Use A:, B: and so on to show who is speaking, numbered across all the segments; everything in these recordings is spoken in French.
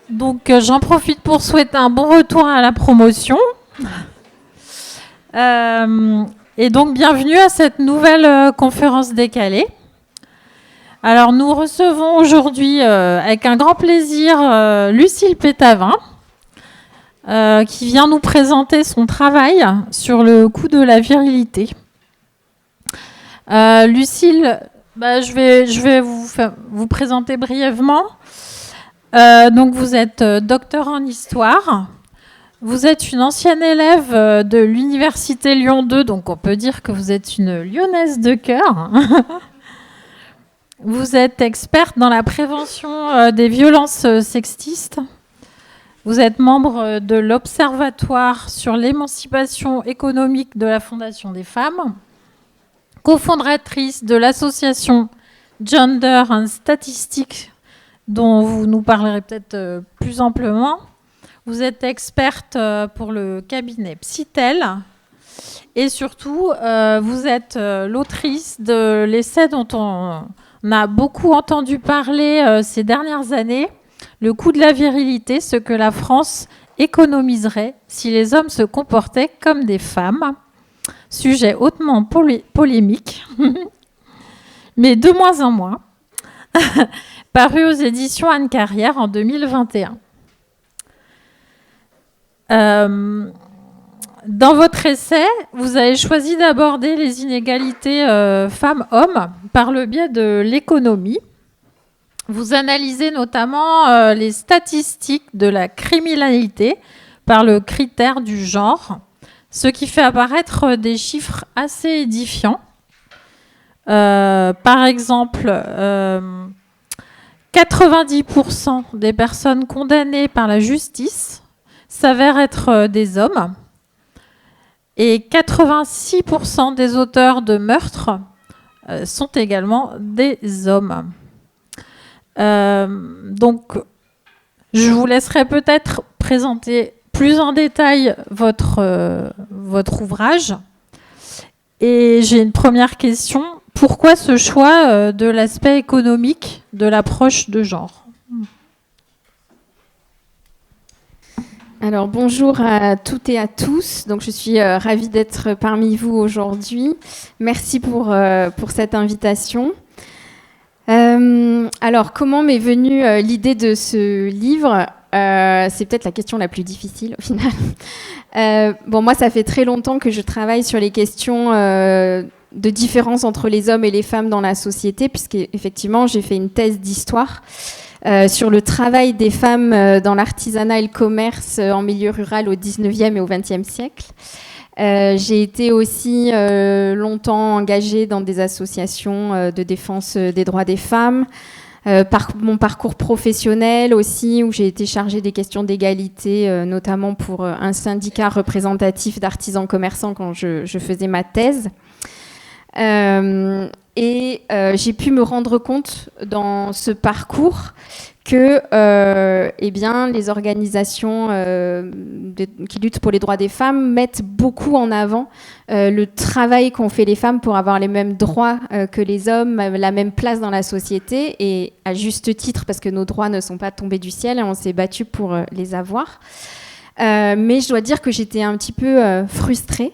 A: Donc, j'en profite pour souhaiter un bon retour à la promotion. Et donc, bienvenue à cette nouvelle conférence décalée. Alors, nous recevons aujourd'hui, avec un grand plaisir, Lucille Pétavin, qui vient nous présenter son travail sur le coût de la virilité. Lucille, je vais vous présenter brièvement. Donc vous êtes docteur en histoire, vous êtes une ancienne élève de l'université Lyon 2, donc on peut dire que vous êtes une lyonnaise de cœur. Vous êtes experte dans la prévention des violences sexistes. Vous êtes membre de l'Observatoire sur l'émancipation économique de la Fondation des femmes, cofondatrice de l'association Gender and Statistics, dont vous nous parlerez peut-être plus amplement. Vous êtes experte pour le cabinet Psytel et surtout, vous êtes l'autrice de l'essai dont on a beaucoup entendu parler ces dernières années, Le coût de la virilité, ce que la France économiserait si les hommes se comportaient comme des femmes. Sujet hautement polémique, mais de moins en moins. Paru aux éditions Anne Carrière en 2021. Dans votre essai, vous avez choisi d'aborder les inégalités femmes-hommes par le biais de l'économie. Vous analysez notamment les statistiques de la criminalité par le critère du genre, ce qui fait apparaître des chiffres assez édifiants. Par exemple, 90% des personnes condamnées par la justice s'avèrent être des hommes et 86% des auteurs de meurtres sont également des hommes. Donc, je vous laisserai peut-être présenter plus en détail votre ouvrage. Et j'ai une première question. Pourquoi ce choix de l'aspect économique de l'approche de genre ?
B: Alors bonjour à toutes et à tous. Donc je suis ravie d'être parmi vous aujourd'hui. Merci pour cette invitation. Alors comment m'est venue l'idée de ce livre ? C'est peut-être la question la plus difficile au final. Moi ça fait très longtemps que je travaille sur les questions de différence entre les hommes et les femmes dans la société, puisqu'effectivement, j'ai fait une thèse d'histoire sur le travail des femmes dans l'artisanat et le commerce en milieu rural au 19e et au 20e siècle. J'ai été aussi longtemps engagée dans des associations de défense des droits des femmes. Par mon parcours professionnel aussi, où j'ai été chargée des questions d'égalité, notamment pour un syndicat représentatif d'artisans commerçants quand je faisais ma thèse. J'ai pu me rendre compte dans ce parcours que les organisations qui luttent pour les droits des femmes mettent beaucoup en avant le travail qu'ont fait les femmes pour avoir les mêmes droits que les hommes, la même place dans la société, et à juste titre parce que nos droits ne sont pas tombés du ciel et on s'est battu pour les avoir. Mais je dois dire que j'étais un petit peu frustrée.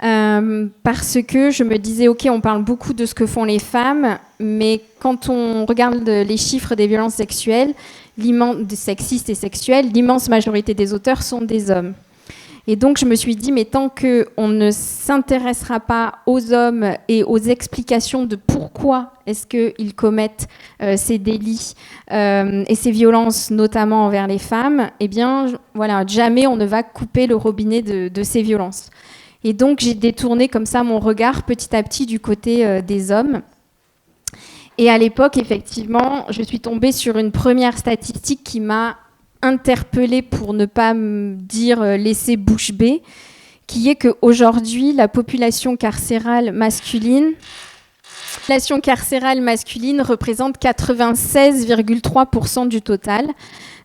B: Parce que je me disais, ok, on parle beaucoup de ce que font les femmes, mais quand on regarde les chiffres des violences sexuelles, sexistes et sexuelles, l'immense majorité des auteurs sont des hommes. Et donc je me suis dit, mais tant qu'on ne s'intéressera pas aux hommes et aux explications de pourquoi est-ce qu'ils commettent ces délits et ces violences, notamment envers les femmes, jamais on ne va couper le robinet de ces violences. Et donc, j'ai détourné comme ça mon regard petit à petit du côté des hommes. Et à l'époque, effectivement, je suis tombée sur une première statistique qui m'a interpellée pour ne pas me dire laisser bouche bée, qui est qu'aujourd'hui, la population carcérale masculine représente 96,3% du total.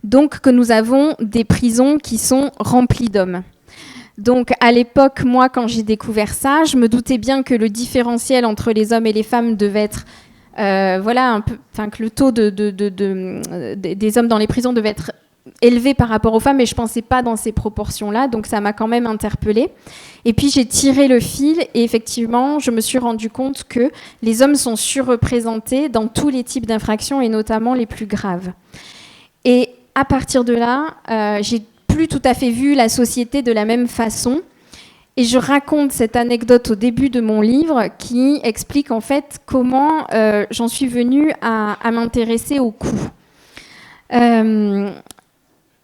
B: Donc, que nous avons des prisons qui sont remplies d'hommes. Donc, à l'époque, moi, quand j'ai découvert ça, je me doutais bien que le différentiel entre les hommes et les femmes devait être, que le taux des hommes dans les prisons devait être élevé par rapport aux femmes, mais je ne pensais pas dans ces proportions-là, donc ça m'a quand même interpellée. Et puis j'ai tiré le fil, et effectivement, je me suis rendu compte que les hommes sont surreprésentés dans tous les types d'infractions, et notamment les plus graves. Et à partir de là, j'ai plus tout à fait vu la société de la même façon. Et je raconte cette anecdote au début de mon livre qui explique en fait comment j'en suis venue à m'intéresser au coût.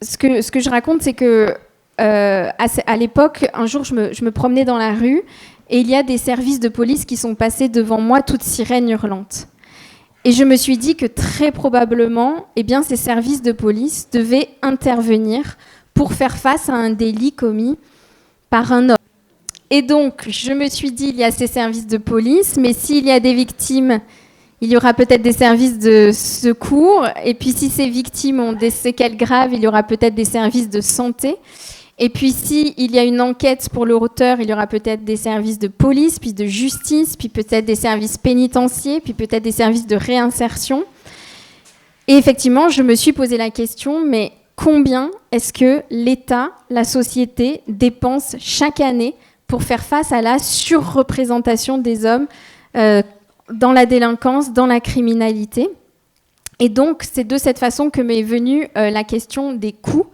B: Ce que je raconte, c'est que à l'époque, un jour, je me promenais dans la rue et il y a des services de police qui sont passés devant moi, toutes sirènes hurlantes. Et je me suis dit que très probablement, eh bien, ces services de police devaient intervenir pour faire face à un délit commis par un homme. Et donc, je me suis dit, il y a ces services de police, mais s'il y a des victimes, il y aura peut-être des services de secours. Et puis, si ces victimes ont des séquelles graves, il y aura peut-être des services de santé. Et puis, s'il y a une enquête pour l'auteur, il y aura peut-être des services de police, puis de justice, puis peut-être des services pénitentiaires, puis peut-être des services de réinsertion. Et effectivement, je me suis posé la question, mais combien est-ce que l'État, la société, dépense chaque année pour faire face à la surreprésentation des hommes dans la délinquance, dans la criminalité. Et donc, c'est de cette façon que m'est venue la question des coûts.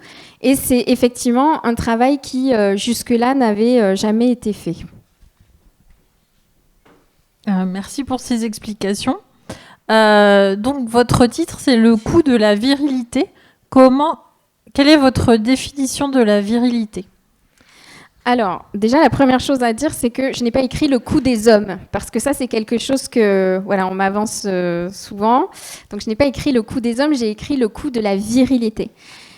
B: Et c'est effectivement un travail qui, jusque-là, n'avait jamais été fait.
A: Merci pour ces explications. Donc, votre titre, c'est « Le coût de la virilité ». Quelle est votre définition de la virilité ?
B: Alors, déjà, la première chose à dire, c'est que je n'ai pas écrit le coût des hommes, parce que ça, c'est quelque chose que, voilà, on m'avance souvent. Donc, je n'ai pas écrit le coût des hommes, j'ai écrit le coût de la virilité.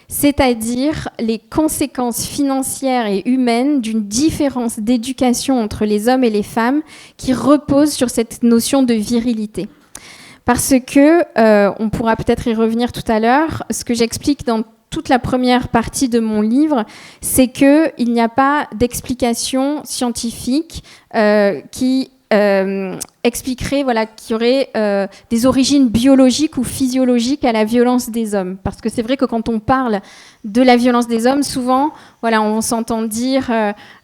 B: C'est-à-dire les conséquences financières et humaines d'une différence d'éducation entre les hommes et les femmes qui repose sur cette notion de virilité. Parce que, on pourra peut-être y revenir tout à l'heure, ce que j'explique dans toute la première partie de mon livre, c'est qu'il n'y a pas d'explication scientifique qui expliquerait qu'il y aurait des origines biologiques ou physiologiques à la violence des hommes. Parce que c'est vrai que quand on parle de la violence des hommes, souvent, on s'entend dire...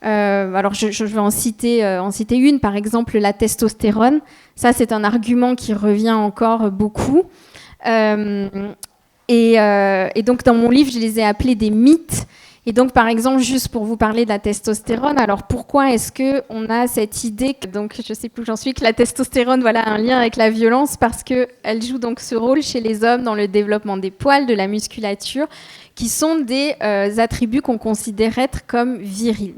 B: alors, je vais en citer une, par exemple, la testostérone. Ça, c'est un argument qui revient encore beaucoup. Et donc, dans mon livre, je les ai appelés des mythes. Et donc, par exemple, juste pour vous parler de la testostérone, alors pourquoi est-ce qu'on a cette idée donc je ne sais plus où j'en suis, que la testostérone a un lien avec la violence, parce qu'elle joue donc ce rôle chez les hommes dans le développement des poils, de la musculature, qui sont des attributs qu'on considère être comme virils.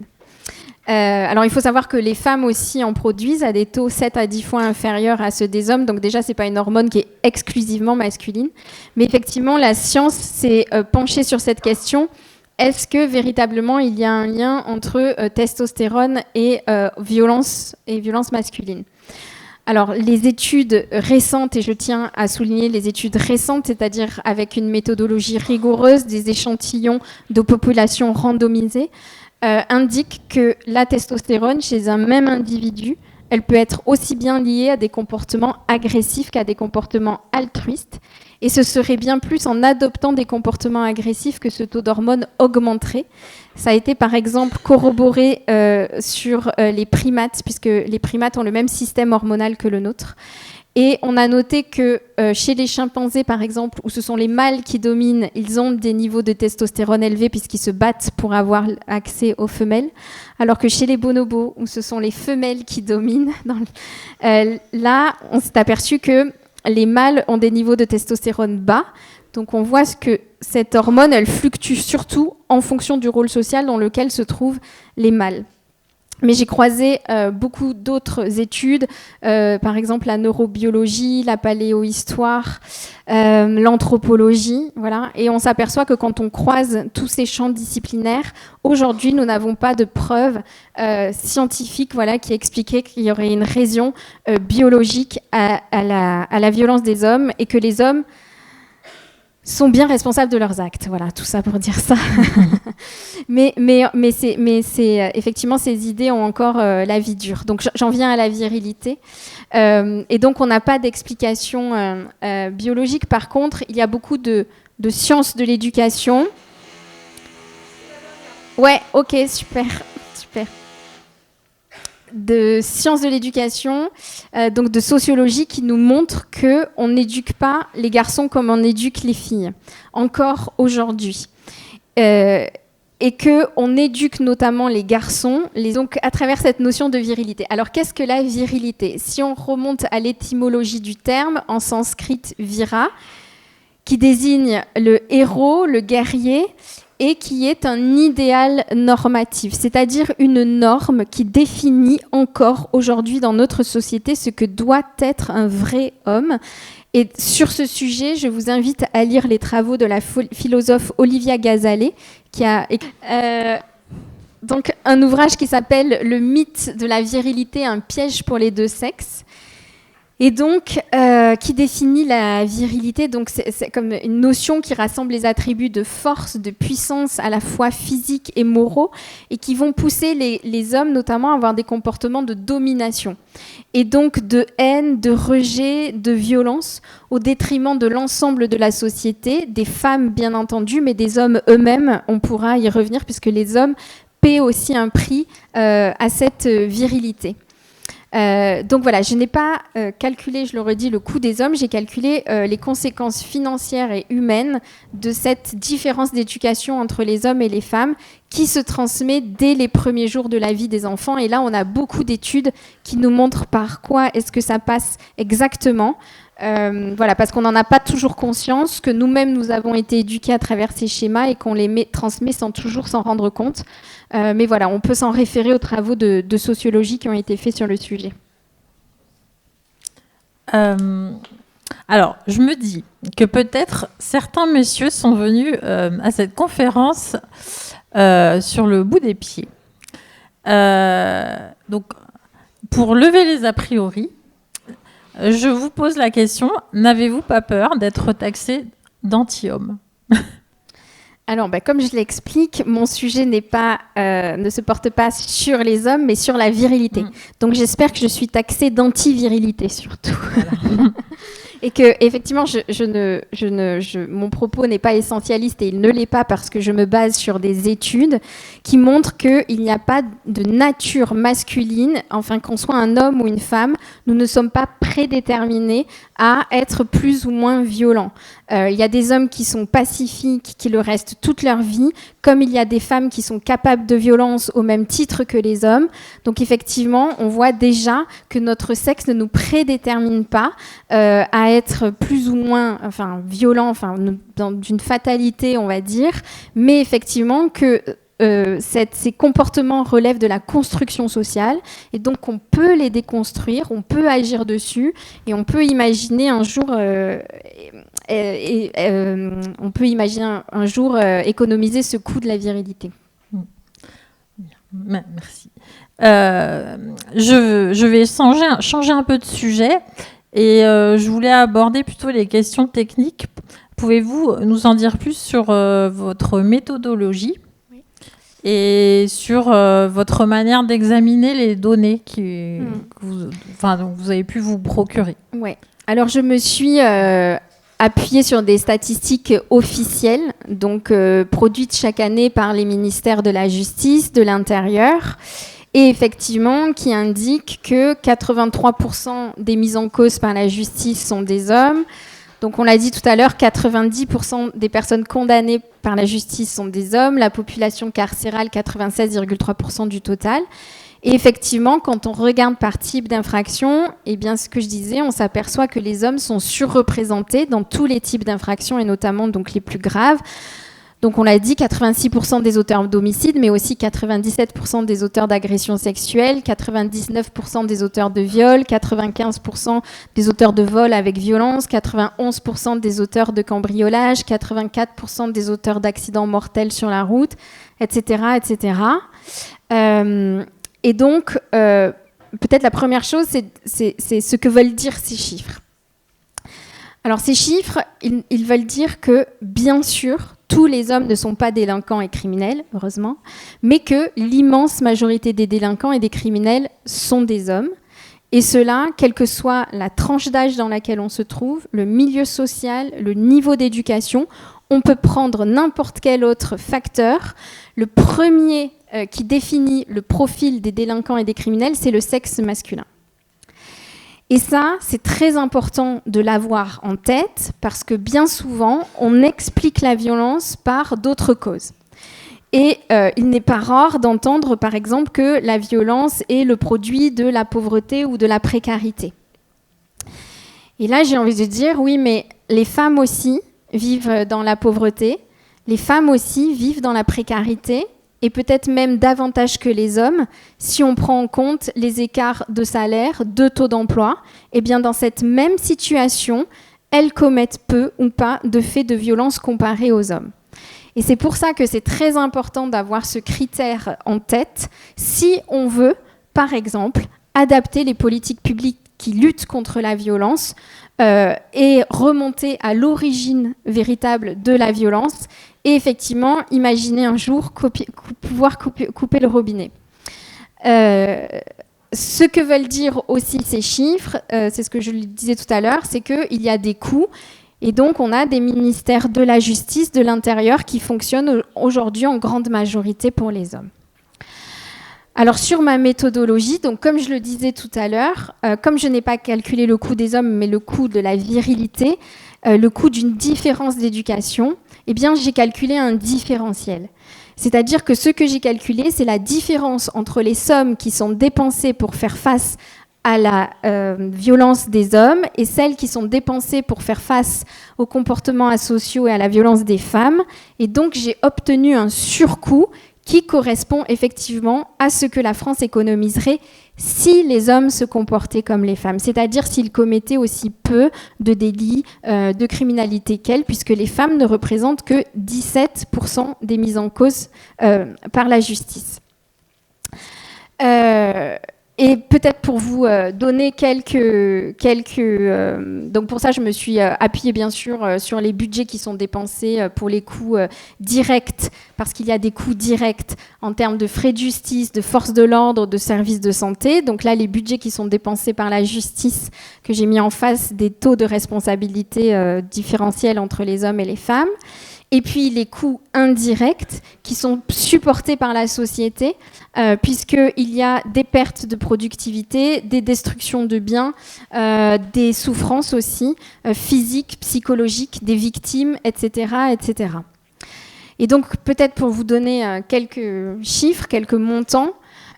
B: Alors, il faut savoir que les femmes aussi en produisent à des taux 7 à 10 fois inférieurs à ceux des hommes. Donc déjà, ce n'est pas une hormone qui est exclusivement masculine. Mais effectivement, la science s'est penchée sur cette question. Est-ce que véritablement, il y a un lien entre testostérone et violence masculine ? Alors, les études récentes, et je tiens à souligner les études récentes, c'est-à-dire avec une méthodologie rigoureuse, des échantillons de population randomisés, indique que la testostérone chez un même individu, elle peut être aussi bien liée à des comportements agressifs qu'à des comportements altruistes. Et ce serait bien plus en adoptant des comportements agressifs que ce taux d'hormones augmenterait. Ça a été par exemple corroboré sur les primates, puisque les primates ont le même système hormonal que le nôtre. Et on a noté que chez les chimpanzés, par exemple, où ce sont les mâles qui dominent, ils ont des niveaux de testostérone élevés puisqu'ils se battent pour avoir accès aux femelles. Alors que chez les bonobos, où ce sont les femelles qui dominent, là, on s'est aperçu que les mâles ont des niveaux de testostérone bas. Donc on voit que cette hormone, elle fluctue surtout en fonction du rôle social dans lequel se trouvent les mâles. Mais j'ai croisé beaucoup d'autres études, par exemple la neurobiologie, la paléohistoire, l'anthropologie, voilà. Et on s'aperçoit que quand on croise tous ces champs disciplinaires, aujourd'hui, nous n'avons pas de preuves scientifiques, qui expliquaient qu'il y aurait une raison biologique à la violence des hommes et que les hommes sont bien responsables de leurs actes. Voilà, tout ça pour dire ça. mais c'est effectivement, ces idées ont encore la vie dure. Donc j'en viens à la virilité. Et donc on n'a pas d'explication biologique. Par contre, il y a beaucoup de de sciences de l'éducation. Ouais, ok, super. De sciences de l'éducation, donc de sociologie, qui nous montre qu'on n'éduque pas les garçons comme on éduque les filles, encore aujourd'hui. Et qu'on éduque notamment les garçons donc à travers cette notion de virilité. Alors, qu'est-ce que la virilité ? Si on remonte à l'étymologie du terme, en sanskrit vira, qui désigne le héros, le guerrier, et qui est un idéal normatif, c'est-à-dire une norme qui définit encore aujourd'hui dans notre société ce que doit être un vrai homme. Et sur ce sujet, je vous invite à lire les travaux de la philosophe Olivia Gazalet, qui a donc un ouvrage qui s'appelle « Le mythe de la virilité, un piège pour les deux sexes ». Et donc, qui définit la virilité, donc c'est comme une notion qui rassemble les attributs de force, de puissance, à la fois physiques et moraux, et qui vont pousser les hommes notamment à avoir des comportements de domination, et donc de haine, de rejet, de violence, au détriment de l'ensemble de la société, des femmes bien entendu, mais des hommes eux-mêmes, on pourra y revenir, puisque les hommes paient aussi un prix à cette virilité. Donc voilà, je n'ai pas calculé, je le redis, le coût des hommes, j'ai calculé les conséquences financières et humaines de cette différence d'éducation entre les hommes et les femmes qui se transmet dès les premiers jours de la vie des enfants. Et là, on a beaucoup d'études qui nous montrent par quoi est-ce que ça passe exactement. Voilà, parce qu'on n'en a pas toujours conscience, que nous-mêmes, nous avons été éduqués à travers ces schémas et qu'on les transmet sans toujours s'en rendre compte. Mais voilà, on peut s'en référer aux travaux de sociologie qui ont été faits sur le sujet.
A: Alors, je me dis que peut-être certains messieurs sont venus à cette conférence sur le bout des pieds. Donc, pour lever les a priori, je vous pose la question, n'avez-vous pas peur d'être taxé d'anti-homme ?
B: Alors, comme je l'explique, mon sujet ne se porte pas sur les hommes, mais sur la virilité. Donc, j'espère que je suis taxée d'anti-virilité, surtout. Voilà. Et que, effectivement, mon propos n'est pas essentialiste, et il ne l'est pas parce que je me base sur des études qui montrent qu'il n'y a pas de nature masculine, enfin, qu'on soit un homme ou une femme, nous ne sommes pas prédéterminés à être plus ou moins violents. Il y a des hommes qui sont pacifiques, qui le restent toute leur vie, comme il y a des femmes qui sont capables de violence au même titre que les hommes. Donc effectivement, on voit déjà que notre sexe ne nous prédétermine pas à être plus ou moins violent, d'une fatalité, on va dire, mais effectivement que ces comportements relèvent de la construction sociale, et donc on peut les déconstruire, on peut agir dessus, et on peut imaginer un jour économiser ce coût de la virilité.
A: Merci. Je vais changer un peu de sujet, et je voulais aborder plutôt les questions techniques. Pouvez-vous nous en dire plus sur votre méthodologie et sur votre manière d'examiner les données que vous avez pu vous procurer?
B: Ouais. Alors, je me suis appuyée sur des statistiques officielles, donc produites chaque année par les ministères de la Justice, de l'Intérieur, et effectivement qui indiquent que 83% des mises en cause par la justice sont des hommes. Donc on l'a dit tout à l'heure, 90% des personnes condamnées par la justice sont des hommes, la population carcérale 96,3% du total. Et effectivement, quand on regarde par type d'infraction, eh bien ce que je disais, on s'aperçoit que les hommes sont surreprésentés dans tous les types d'infractions, et notamment donc les plus graves. Donc on l'a dit, 86% des auteurs d'homicide, mais aussi 97% des auteurs d'agressions sexuelles, 99% des auteurs de viol, 95% des auteurs de vol avec violence, 91% des auteurs de cambriolage, 84% des auteurs d'accidents mortels sur la route, etc. etc. Et donc, peut-être la première chose, c'est ce que veulent dire ces chiffres. Alors ces chiffres, ils veulent dire que, bien sûr, tous les hommes ne sont pas délinquants et criminels, heureusement, mais que l'immense majorité des délinquants et des criminels sont des hommes, Et cela, quelle que soit la tranche d'âge dans laquelle on se trouve, le milieu social, le niveau d'éducation, on peut prendre n'importe quel autre facteur. Le premier qui définit le profil des délinquants et des criminels, c'est le sexe masculin. Et ça, c'est très important de l'avoir en tête parce que bien souvent, on explique la violence par d'autres causes. Et il n'est pas rare d'entendre, par exemple, que la violence est le produit de la pauvreté ou de la précarité. Et là, j'ai envie de dire, oui, mais les femmes aussi vivent dans la pauvreté, les femmes aussi vivent dans la précarité, et peut-être même davantage que les hommes, si on prend en compte les écarts de salaire, de taux d'emploi, et bien dans cette même situation, elles commettent peu ou pas de faits de violence comparés aux hommes. Et c'est pour ça que c'est très important d'avoir ce critère en tête si on veut, par exemple, adapter les politiques publiques qui luttent contre la violence et remonter à l'origine véritable de la violence et effectivement imaginer un jour pouvoir couper le robinet. Ce que veulent dire aussi ces chiffres, c'est ce que je le disais tout à l'heure, c'est qu'il y a des coûts. Et donc, on a des ministères de la justice, de l'intérieur qui fonctionnent aujourd'hui en grande majorité pour les hommes. Alors, sur ma méthodologie, donc, comme je le disais tout à l'heure, comme je n'ai pas calculé le coût des hommes, mais le coût de la virilité, le coût d'une différence d'éducation, eh bien, j'ai calculé un différentiel. C'est-à-dire que ce que j'ai calculé, c'est la différence entre les sommes qui sont dépensées pour faire face à la violence des hommes et celles qui sont dépensées pour faire face aux comportements asociaux et à la violence des femmes. Et donc, j'ai obtenu un surcoût qui correspond effectivement à ce que la France économiserait si les hommes se comportaient comme les femmes, c'est-à-dire s'ils commettaient aussi peu de délits, de criminalité qu'elles, puisque les femmes ne représentent que 17% des mises en cause par la justice. Et peut-être pour vous donner donc pour ça, je me suis appuyée bien sûr sur les budgets qui sont dépensés pour les coûts directs, parce qu'il y a des coûts directs en termes de frais de justice, de forces de l'ordre, de services de santé. Donc là, les budgets qui sont dépensés par la justice, que j'ai mis en face des taux de responsabilité différentiels entre les hommes et les femmes. Et puis les coûts indirects qui sont supportés par la société, puisqu'il y a des pertes de productivité, des destructions de biens, des souffrances aussi, physiques, psychologiques, des victimes, etc., etc. Et donc peut-être pour vous donner quelques chiffres, quelques montants,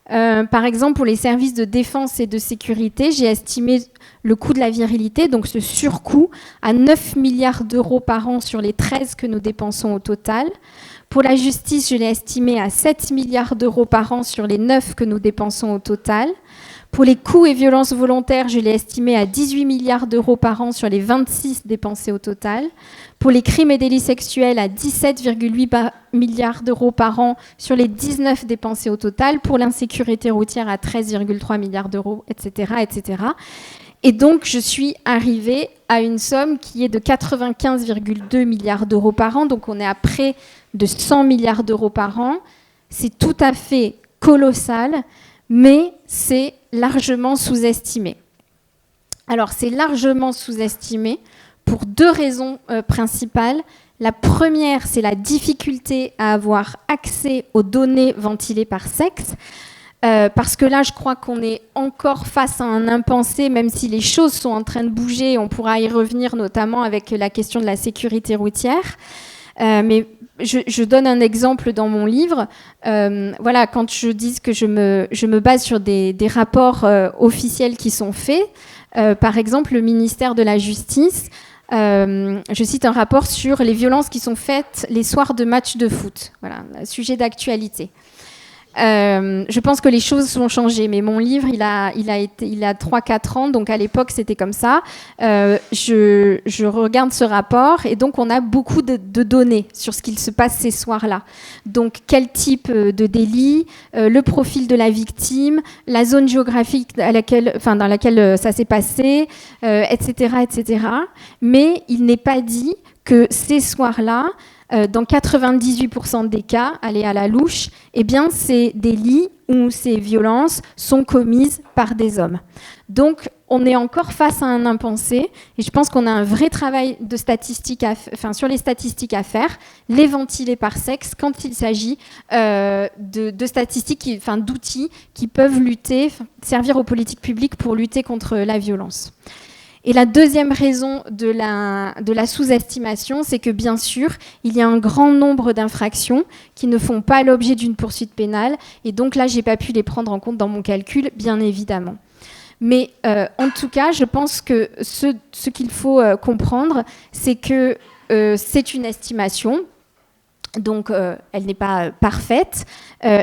B: par exemple, pour les services de défense et de sécurité, j'ai estimé le coût de la virilité, donc ce surcoût, à 9 milliards d'euros par an sur les 13 que nous dépensons au total. Pour la justice, je l'ai estimé à 7 milliards d'euros par an sur les 9 que nous dépensons au total. Pour les coûts et violences volontaires, je l'ai estimé à 18 milliards d'euros par an sur les 26 dépensés au total. Pour les crimes et délits sexuels, à 17,8 milliards d'euros par an sur les 19 dépensés au total. Pour l'insécurité routière, à 13,3 milliards d'euros, etc., etc. Et donc, je suis arrivée à une somme qui est de 95,2 milliards d'euros par an. Donc, on est à près de 100 milliards d'euros par an. C'est tout à fait colossal, mais c'est largement sous-estimé. Alors, c'est largement sous-estimé pour deux raisons principales. La première, c'est la difficulté à avoir accès aux données ventilées par sexe. Parce que là, je crois qu'on est encore face à un impensé, même si les choses sont en train de bouger. On pourra y revenir, notamment avec la question de la sécurité routière. Mais je donne un exemple dans mon livre. Voilà, quand je dis que je me base sur des rapports officiels qui sont faits, par exemple, le ministère de la Justice, je cite un rapport sur les violences qui sont faites les soirs de matchs de foot. Voilà, sujet d'actualité. Je pense que les choses ont changé, mais mon livre, il a 3-4 ans, donc à l'époque, c'était comme ça. Je regarde ce rapport et donc on a beaucoup de données sur ce qu'il se passe ces soirs-là. Donc, quel type de délit, le profil de la victime, la zone géographique dans laquelle ça s'est passé, etc., etc. Mais il n'est pas dit que ces soirs-là, dans 98% des cas, aller à la louche, eh bien, ces délits ou ces violences sont commises par des hommes. Donc, on est encore face à un impensé, et je pense qu'on a un vrai travail de statistiques sur les statistiques à faire, les ventiler par sexe quand il s'agit de statistiques, d'outils qui peuvent servir aux politiques publiques pour lutter contre la violence. Et la deuxième raison de la sous-estimation, c'est que bien sûr, il y a un grand nombre d'infractions qui ne font pas l'objet d'une poursuite pénale, et donc là, j'ai pas pu les prendre en compte dans mon calcul, bien évidemment. Mais en tout cas, je pense que ce qu'il faut comprendre, c'est que c'est une estimation. Donc, elle n'est pas parfaite,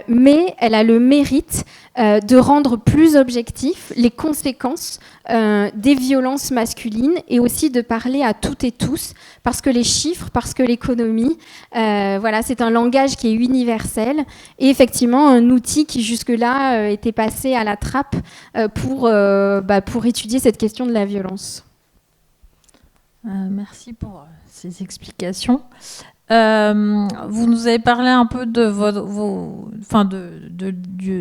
B: mais elle a le mérite de rendre plus objectifs les conséquences des violences masculines et aussi de parler à toutes et tous, parce que les chiffres, parce que l'économie, c'est un langage qui est universel et effectivement un outil qui jusque-là était passé à la trappe pour étudier cette question de la violence.
A: Merci pour ces explications. Vous nous avez parlé un peu de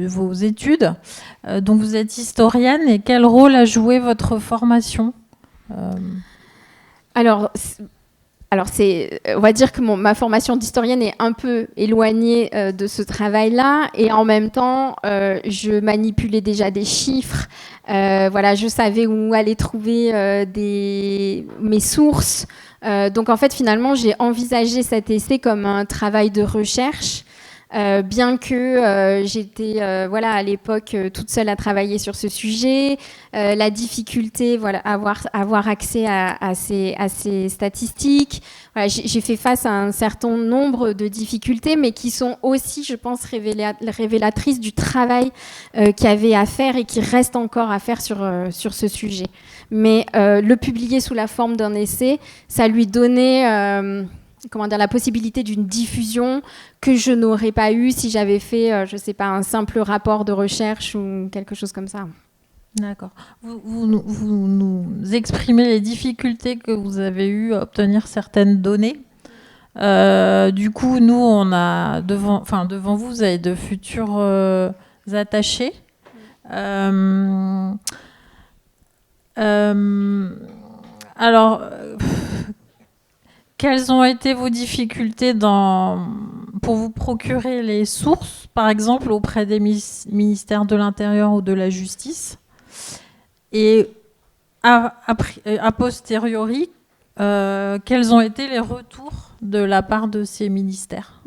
A: vos études. Donc vous êtes historienne, et quel rôle a joué votre formation ?
B: Alors, on va dire que ma formation d'historienne est un peu éloignée de ce travail-là, et en même temps, je manipulais déjà des chiffres. Je savais où aller trouver mes sources. Donc en fait, finalement, j'ai envisagé cet essai comme un travail de recherche, bien que j'étais à l'époque toute seule à travailler sur ce sujet. La difficulté, avoir accès à ces statistiques. J'ai fait face à un certain nombre de difficultés, mais qui sont aussi, je pense, révélatrices du travail qu'il y avait à faire et qui reste encore à faire sur ce sujet. Mais le publier sous la forme d'un essai, ça lui donnait la possibilité d'une diffusion que je n'aurais pas eue si j'avais fait, un simple rapport de recherche ou quelque chose comme ça.
A: D'accord. Vous nous exprimez les difficultés que vous avez eues à obtenir certaines données. Du coup, nous, on a devant vous, vous avez de futurs attachés. Quelles ont été vos difficultés pour vous procurer les sources, par exemple, auprès des ministères de l'Intérieur ou de la Justice ? Et a posteriori, quels ont été les retours de la part de ces ministères ?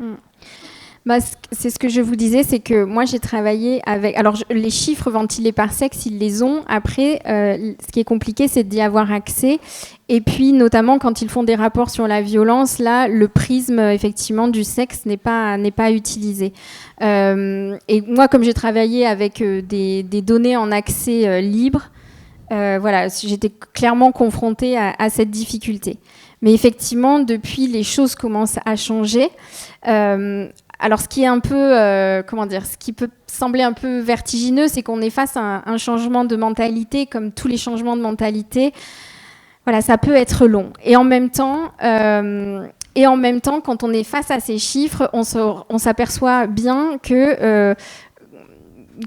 B: C'est ce que je vous disais, c'est que moi j'ai travaillé avec... Alors les chiffres ventilés par sexe, ils les ont. Après, ce qui est compliqué, c'est d'y avoir accès. Et puis notamment quand ils font des rapports sur la violence, là, le prisme effectivement du sexe n'est pas utilisé. Et moi, comme j'ai travaillé avec des données en accès libre, j'étais clairement confrontée à cette difficulté. Mais effectivement, depuis, les choses commencent à changer. Alors, ce qui est un peu, ce qui peut sembler un peu vertigineux, c'est qu'on est face à un changement de mentalité, comme tous les changements de mentalité. Ça peut être long. Et en même temps, quand on est face à ces chiffres, on s'aperçoit bien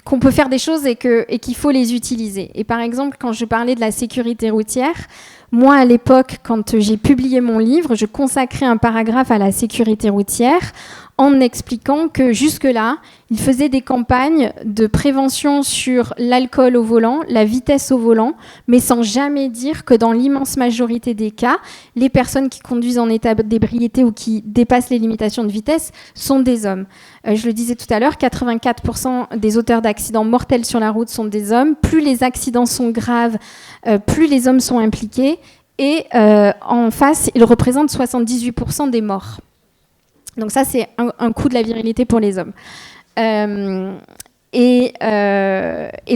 B: qu'on peut faire des choses et qu'il faut les utiliser. Et par exemple, quand je parlais de la sécurité routière, moi, à l'époque, quand j'ai publié mon livre, je consacrais un paragraphe à la sécurité routière en expliquant que jusque-là, il faisait des campagnes de prévention sur l'alcool au volant, la vitesse au volant, mais sans jamais dire que dans l'immense majorité des cas, les personnes qui conduisent en état d'ébriété ou qui dépassent les limitations de vitesse sont des hommes. Je le disais tout à l'heure, 84% des auteurs d'accidents mortels sur la route sont des hommes. Plus les accidents sont graves, plus les hommes sont impliqués. Et en face, ils représentent 78% des morts. Donc ça, c'est un coût de la virilité pour les hommes. Et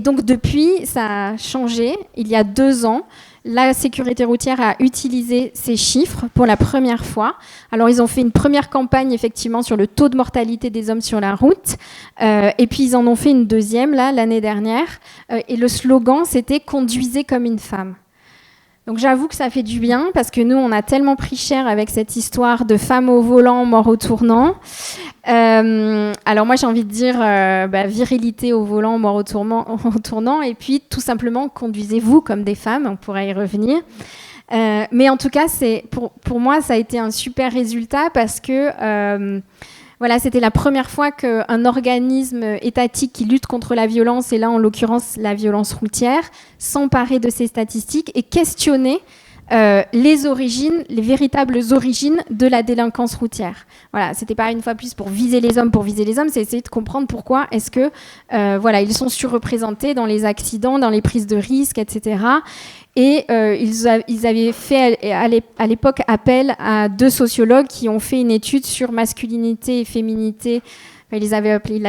B: donc depuis, ça a changé. Il y a 2 ans, la sécurité routière a utilisé ces chiffres pour la première fois. Alors, ils ont fait une première campagne, effectivement, sur le taux de mortalité des hommes sur la route. Et puis, ils en ont fait une deuxième, là, l'année dernière. Et le slogan, c'était « Conduisez comme une femme ». Donc j'avoue que ça fait du bien parce que nous, on a tellement pris cher avec cette histoire de femmes au volant, mort au tournant. Alors moi, j'ai envie de dire virilité au volant, mort au tournant, et puis tout simplement, conduisez-vous comme des femmes, on pourra y revenir. Mais en tout cas, pour moi, ça a été un super résultat parce que c'était la première fois qu'un organisme étatique qui lutte contre la violence, et là en l'occurrence la violence routière, s'emparait de ces statistiques et questionnait les origines, les véritables origines de la délinquance routière. Voilà, c'était pas une fois plus pour viser les hommes, c'est essayer de comprendre pourquoi est-ce que ils sont surreprésentés dans les accidents, dans les prises de risques, etc. Et ils avaient fait à l'époque appel à 2 sociologues qui ont fait une étude sur masculinité et féminité. Ils avaient appelé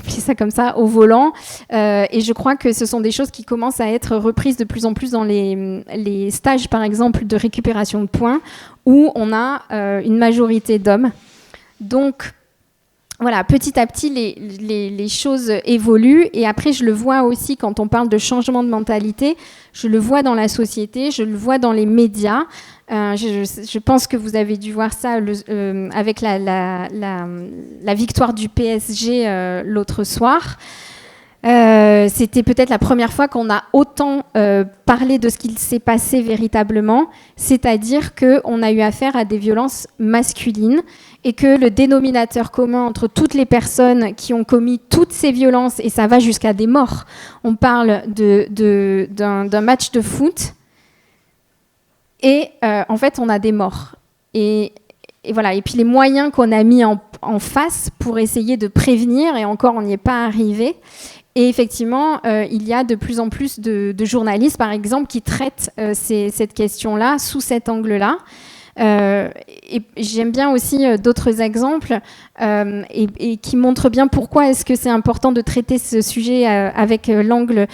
B: ça comme ça, au volant. Et je crois que ce sont des choses qui commencent à être reprises de plus en plus dans les stages, par exemple, de récupération de points, où on a une majorité d'hommes. Donc, voilà, petit à petit, les choses évoluent. Et après, je le vois aussi quand on parle de changement de mentalité. Je le vois dans la société, je le vois dans les médias. Je pense que vous avez dû voir ça avec la victoire du PSG l'autre soir. C'était peut-être la première fois qu'on a autant parlé de ce qu'il s'est passé véritablement, c'est-à-dire qu'on a eu affaire à des violences masculines et que le dénominateur commun entre toutes les personnes qui ont commis toutes ces violences, et ça va jusqu'à des morts, on parle d'un match de foot, et en fait on a des morts. Et voilà. Et puis les moyens qu'on a mis en face pour essayer de prévenir, et encore on n'y est pas arrivé. Et effectivement, il y a de plus en plus de journalistes, par exemple, qui traitent cette question-là sous cet angle-là. Et j'aime bien aussi d'autres exemples et qui montrent bien pourquoi est-ce que c'est important de traiter ce sujet avec l'angle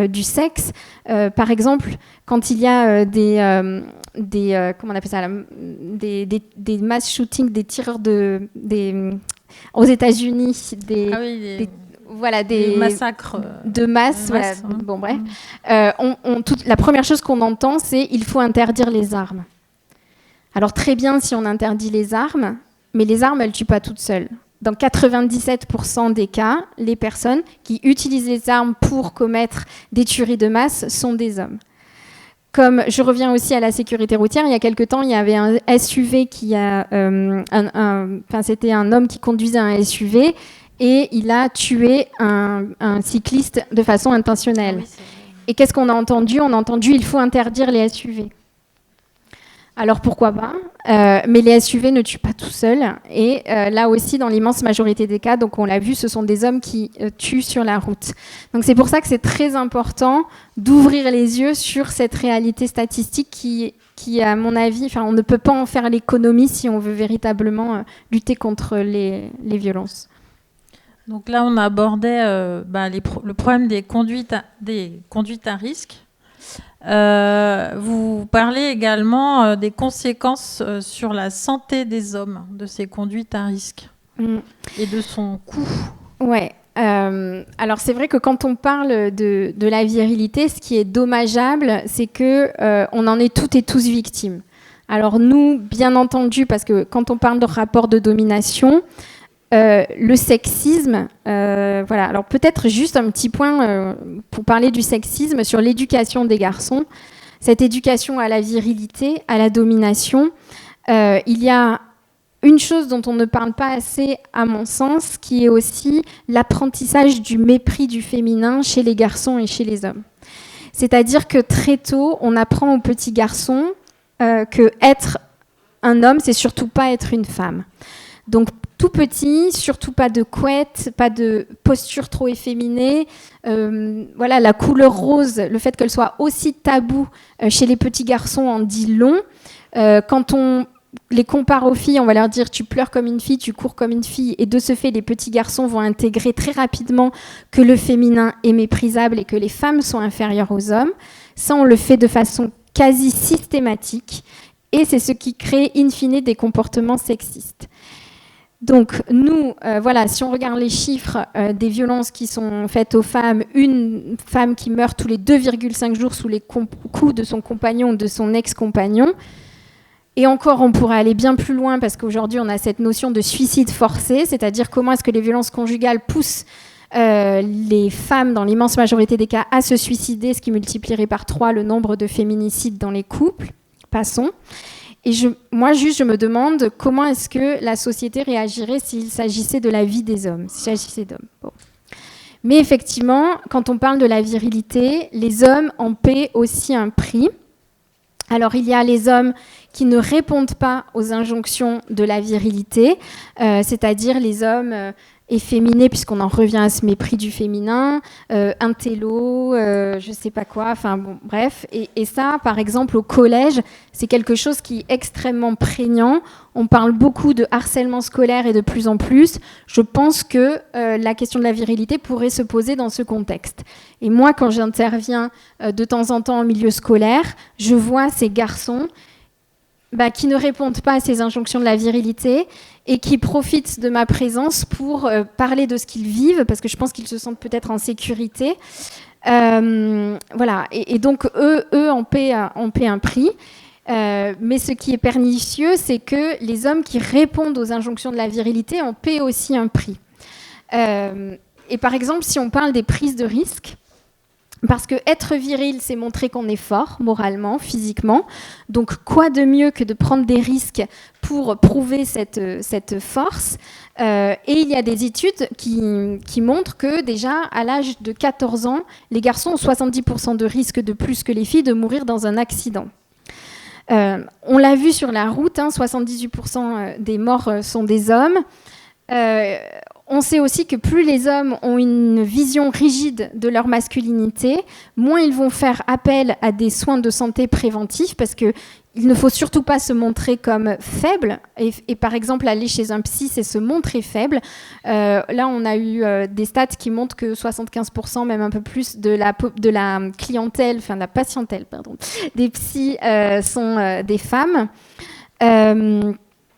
B: du sexe. Par exemple, quand il y a comment on appelle ça, des mass shootings, des tireurs aux États-Unis, des massacres de masse. Bon, bref. La première chose qu'on entend, c'est il faut interdire les armes. Alors très bien si on interdit les armes, mais les armes, elles ne tuent pas toutes seules. Dans 97% des cas, les personnes qui utilisent les armes pour commettre des tueries de masse sont des hommes. Comme je reviens aussi à la sécurité routière, il y a quelque temps, il y avait un SUV c'était un homme qui conduisait un SUV et il a tué un cycliste de façon intentionnelle. Et qu'est-ce qu'on a entendu ? On a entendu il faut interdire les SUV. Alors pourquoi pas, mais les SUV ne tuent pas tout seuls. Et là aussi, dans l'immense majorité des cas, donc on l'a vu, ce sont des hommes qui tuent sur la route. Donc c'est pour ça que c'est très important d'ouvrir les yeux sur cette réalité statistique qui à mon avis, on ne peut pas en faire l'économie si on veut véritablement lutter contre les violences.
A: Donc là, on abordait le problème des conduites à risque. Vous parlez également des conséquences sur la santé des hommes de ces conduites à risque et de son coût.
B: Ouais. Alors c'est vrai que quand on parle de la virilité, ce qui est dommageable, c'est que on en est toutes et tous victimes. Alors nous, bien entendu, parce que quand on parle de rapport de domination, le sexisme, alors peut-être juste un petit point pour parler du sexisme sur l'éducation des garçons. Cette éducation à la virilité, à la domination, il y a une chose dont on ne parle pas assez, à mon sens, qui est aussi l'apprentissage du mépris du féminin chez les garçons et chez les hommes. C'est-à-dire que très tôt, on apprend aux petits garçons que être un homme, c'est surtout pas être une femme. Donc tout petit, surtout pas de couette, pas de posture trop efféminée. La couleur rose, le fait qu'elle soit aussi taboue chez les petits garçons en dit long. Quand on les compare aux filles, on va leur dire tu pleures comme une fille, tu cours comme une fille. Et de ce fait, les petits garçons vont intégrer très rapidement que le féminin est méprisable et que les femmes sont inférieures aux hommes. Ça, on le fait de façon quasi systématique. Et c'est ce qui crée, in fine, des comportements sexistes. Donc, nous, si on regarde les chiffres des violences qui sont faites aux femmes, une femme qui meurt tous les 2,5 jours sous les coups de son compagnon ou de son ex-compagnon. Et encore, on pourrait aller bien plus loin parce qu'aujourd'hui, on a cette notion de suicide forcé, c'est-à-dire comment est-ce que les violences conjugales poussent les femmes, dans l'immense majorité des cas, à se suicider, ce qui multiplierait par 3 le nombre de féminicides dans les couples. Passons. Et je me demande comment est-ce que la société réagirait s'il s'agissait de la vie des hommes, s'il s'agissait d'hommes. Bon. Mais effectivement, quand on parle de la virilité, les hommes en paient aussi un prix. Alors, il y a les hommes qui ne répondent pas aux injonctions de la virilité, c'est-à-dire les hommes efféminés, puisqu'on en revient à ce mépris du féminin, intello, je sais pas quoi, enfin bon, bref. Et ça, par exemple, au collège, c'est quelque chose qui est extrêmement prégnant. On parle beaucoup de harcèlement scolaire et de plus en plus. Je pense que la question de la virilité pourrait se poser dans ce contexte. Et moi, quand j'interviens de temps en temps en milieu scolaire, je vois ces garçons qui ne répondent pas à ces injonctions de la virilité et qui profitent de ma présence pour parler de ce qu'ils vivent, parce que je pense qu'ils se sentent peut-être en sécurité. Et donc, eux en paient un prix. Mais ce qui est pernicieux, c'est que les hommes qui répondent aux injonctions de la virilité en paient aussi un prix. Et par exemple, si on parle des prises de risques, parce que être viril, c'est montrer qu'on est fort, moralement, physiquement. Donc, quoi de mieux que de prendre des risques pour prouver cette force. Et il y a des études qui montrent que déjà, à l'âge de 14 ans, les garçons ont 70% de risque de plus que les filles de mourir dans un accident. On l'a vu sur la route, 78% des morts sont des hommes. On sait aussi que plus les hommes ont une vision rigide de leur masculinité, moins ils vont faire appel à des soins de santé préventifs, parce qu'il ne faut surtout pas se montrer comme faible. Et par exemple, aller chez un psy, c'est se montrer faible. Là, on a eu des stats qui montrent que 75%, même un peu plus, de la clientèle, enfin de la patientèle, pardon, des psys sont des femmes.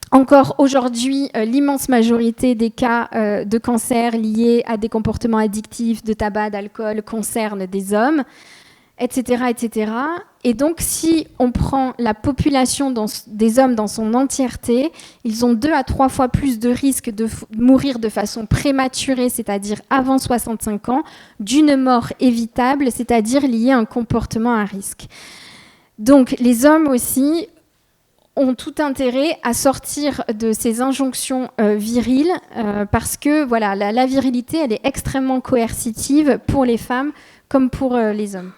B: Encore aujourd'hui, l'immense majorité des cas de cancer liés à des comportements addictifs, de tabac, d'alcool, concernent des hommes, etc., etc. Et donc, si on prend la population des hommes dans son entièreté, ils ont 2 à 3 fois plus de risques de mourir de façon prématurée, c'est-à-dire avant 65 ans, d'une mort évitable, c'est-à-dire liée à un comportement à risque. Donc, les hommes aussi ont tout intérêt à sortir de ces injonctions viriles parce que voilà, la virilité, elle est extrêmement coercitive pour les femmes comme pour les hommes.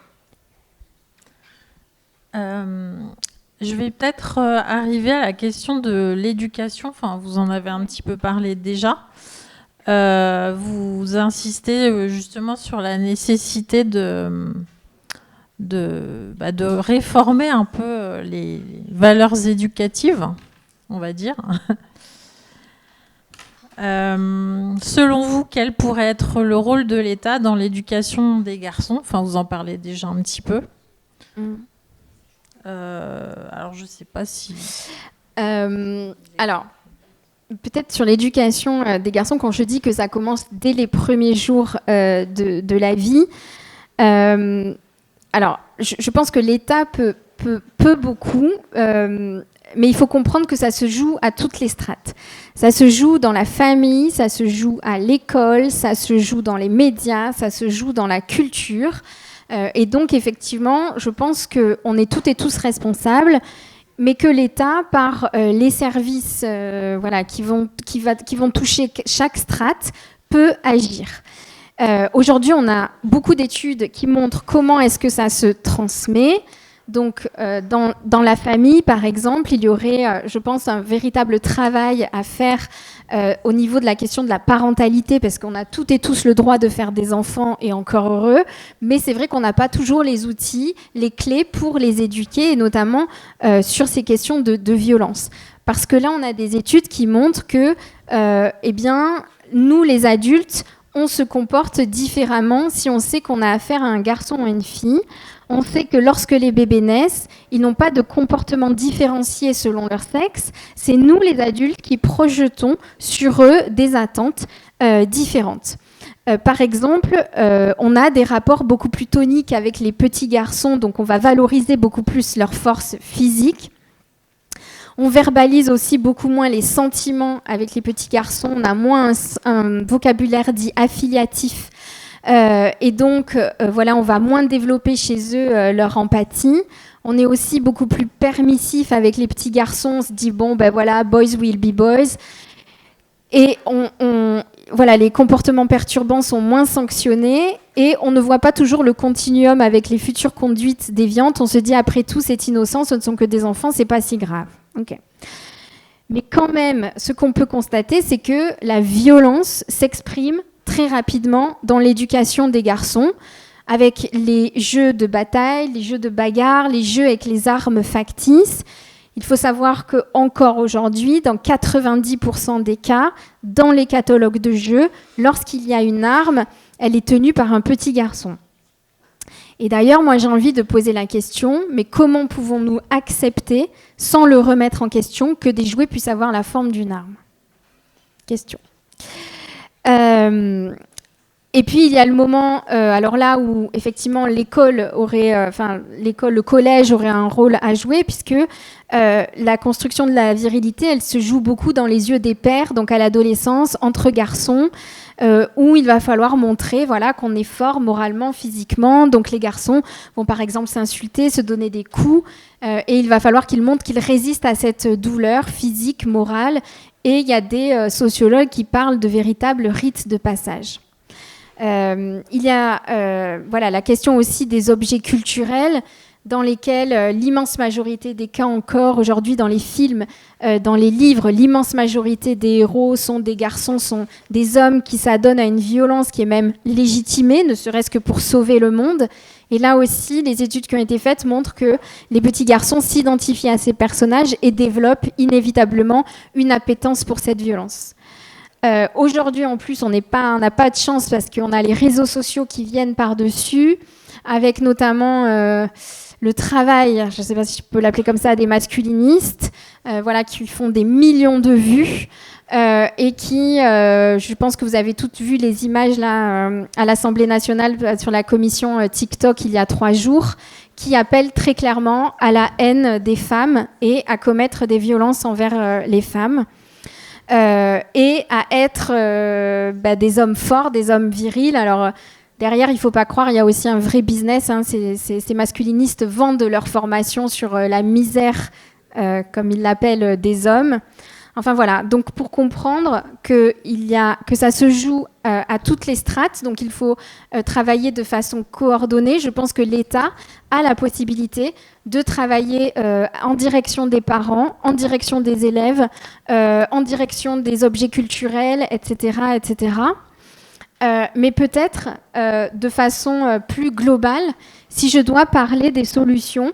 A: Je vais peut-être arriver à la question de l'éducation. Enfin, vous en avez un petit peu parlé déjà. Vous insistez justement sur la nécessité de réformer un peu les valeurs éducatives, on va dire. Selon vous, quel pourrait être le rôle de l'État dans l'éducation des garçons ? Enfin, vous en parlez déjà un petit peu. Alors, je ne sais pas si...
B: Alors, peut-être sur l'éducation des garçons, quand je dis que ça commence dès les premiers jours de la vie... Alors, je pense que l'État peut beaucoup, mais il faut comprendre que ça se joue à toutes les strates. Ça se joue dans la famille, ça se joue à l'école, ça se joue dans les médias, ça se joue dans la culture. Et donc, effectivement, je pense qu'on est toutes et tous responsables, mais que l'État, par les services qui vont toucher chaque strate, peut agir. Aujourd'hui, on a beaucoup d'études qui montrent comment est-ce que ça se transmet. Donc, dans la famille, par exemple, il y aurait, je pense, un véritable travail à faire au niveau de la question de la parentalité, parce qu'on a toutes et tous le droit de faire des enfants, et encore heureux, mais c'est vrai qu'on n'a pas toujours les outils, les clés pour les éduquer, et notamment sur ces questions de violence. Parce que là, on a des études qui montrent que, nous, les adultes, on se comporte différemment si on sait qu'on a affaire à un garçon ou à une fille. On sait que lorsque les bébés naissent, ils n'ont pas de comportement différencié selon leur sexe. C'est nous, les adultes, qui projetons sur eux des attentes différentes. Par exemple, on a des rapports beaucoup plus toniques avec les petits garçons, donc on va valoriser beaucoup plus leur force physique. On verbalise aussi beaucoup moins les sentiments avec les petits garçons. On a moins un vocabulaire dit affiliatif. Et donc, voilà, on va moins développer chez eux leur empathie. On est aussi beaucoup plus permissif avec les petits garçons. On se dit, bon, ben voilà, boys will be boys. Et voilà, les comportements perturbants sont moins sanctionnés et on ne voit pas toujours le continuum avec les futures conduites déviantes. On se dit, après tout, c'est innocent, ce ne sont que des enfants, c'est pas si grave. Okay. Mais quand même, ce qu'on peut constater, c'est que la violence s'exprime très rapidement dans l'éducation des garçons, avec les jeux de bataille, les jeux de bagarre, les jeux avec les armes factices. Il faut savoir qu'encore aujourd'hui, dans 90% des cas, dans les catalogues de jeux, lorsqu'il y a une arme, elle est tenue par un petit garçon. Et d'ailleurs, moi j'ai envie de poser la question, mais comment pouvons-nous accepter, sans le remettre en question, que des jouets puissent avoir la forme d'une arme ? Question. Et puis il y a le moment, alors là où effectivement l'école aurait, le collège aurait un rôle à jouer, puisque la construction de la virilité, elle se joue beaucoup dans les yeux des pères, donc à l'adolescence, entre garçons, où il va falloir montrer, voilà, qu'on est fort moralement, physiquement. Donc les garçons vont par exemple s'insulter, se donner des coups, et il va falloir qu'ils montrent qu'ils résistent à cette douleur physique, morale. Et il y a des sociologues qui parlent de véritables rites de passage. Il y a voilà, la question aussi des objets culturels dans lesquels l'immense majorité des cas encore aujourd'hui dans les films, dans les livres, l'immense majorité des héros sont des garçons, sont des hommes qui s'adonnent à une violence qui est même légitimée, ne serait-ce que pour sauver le monde. Et là aussi, les études qui ont été faites montrent que les petits garçons s'identifient à ces personnages et développent inévitablement une appétence pour cette violence. Aujourd'hui, en plus, on n'a pas de chance parce qu'on a les réseaux sociaux qui viennent par-dessus, avec notamment le travail, je ne sais pas si je peux l'appeler comme ça, des masculinistes, voilà, qui font des millions de vues et qui, je pense que vous avez toutes vu les images là à l'Assemblée nationale sur la commission TikTok il y a 3 jours, qui appellent très clairement à la haine des femmes et à commettre des violences envers les femmes. Et à être des hommes forts, des hommes virils. Alors derrière, il ne faut pas croire, il y a aussi un vrai business. Hein. Ces masculinistes vendent leur formation sur la misère, comme ils l'appellent, des hommes. Enfin voilà, donc pour comprendre que ça se joue à toutes les strates, donc il faut travailler de façon coordonnée. Je pense que l'État a la possibilité de travailler en direction des parents, en direction des élèves, en direction des objets culturels, etc. etc. Mais peut-être de façon plus globale, si je dois parler des solutions,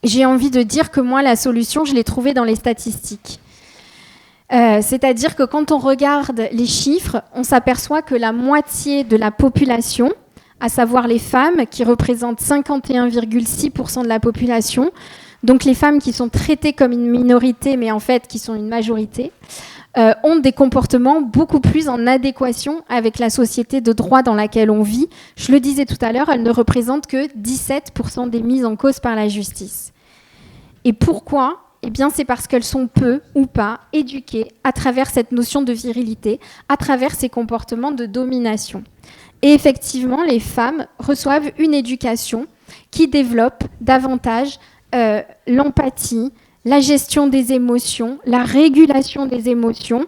B: j'ai envie de dire que moi, la solution, je l'ai trouvée dans les statistiques. C'est-à-dire que quand on regarde les chiffres, on s'aperçoit que la moitié de la population, à savoir les femmes, qui représentent 51,6% de la population, donc les femmes qui sont traitées comme une minorité, mais en fait qui sont une majorité, ont des comportements beaucoup plus en adéquation avec la société de droit dans laquelle on vit. Je le disais tout à l'heure, elles ne représentent que 17% des mises en cause par la justice. Et pourquoi ? Eh bien, c'est parce qu'elles sont peu ou pas éduquées à travers cette notion de virilité, à travers ces comportements de domination. Et effectivement, les femmes reçoivent une éducation qui développe davantage l'empathie, la gestion des émotions, la régulation des émotions,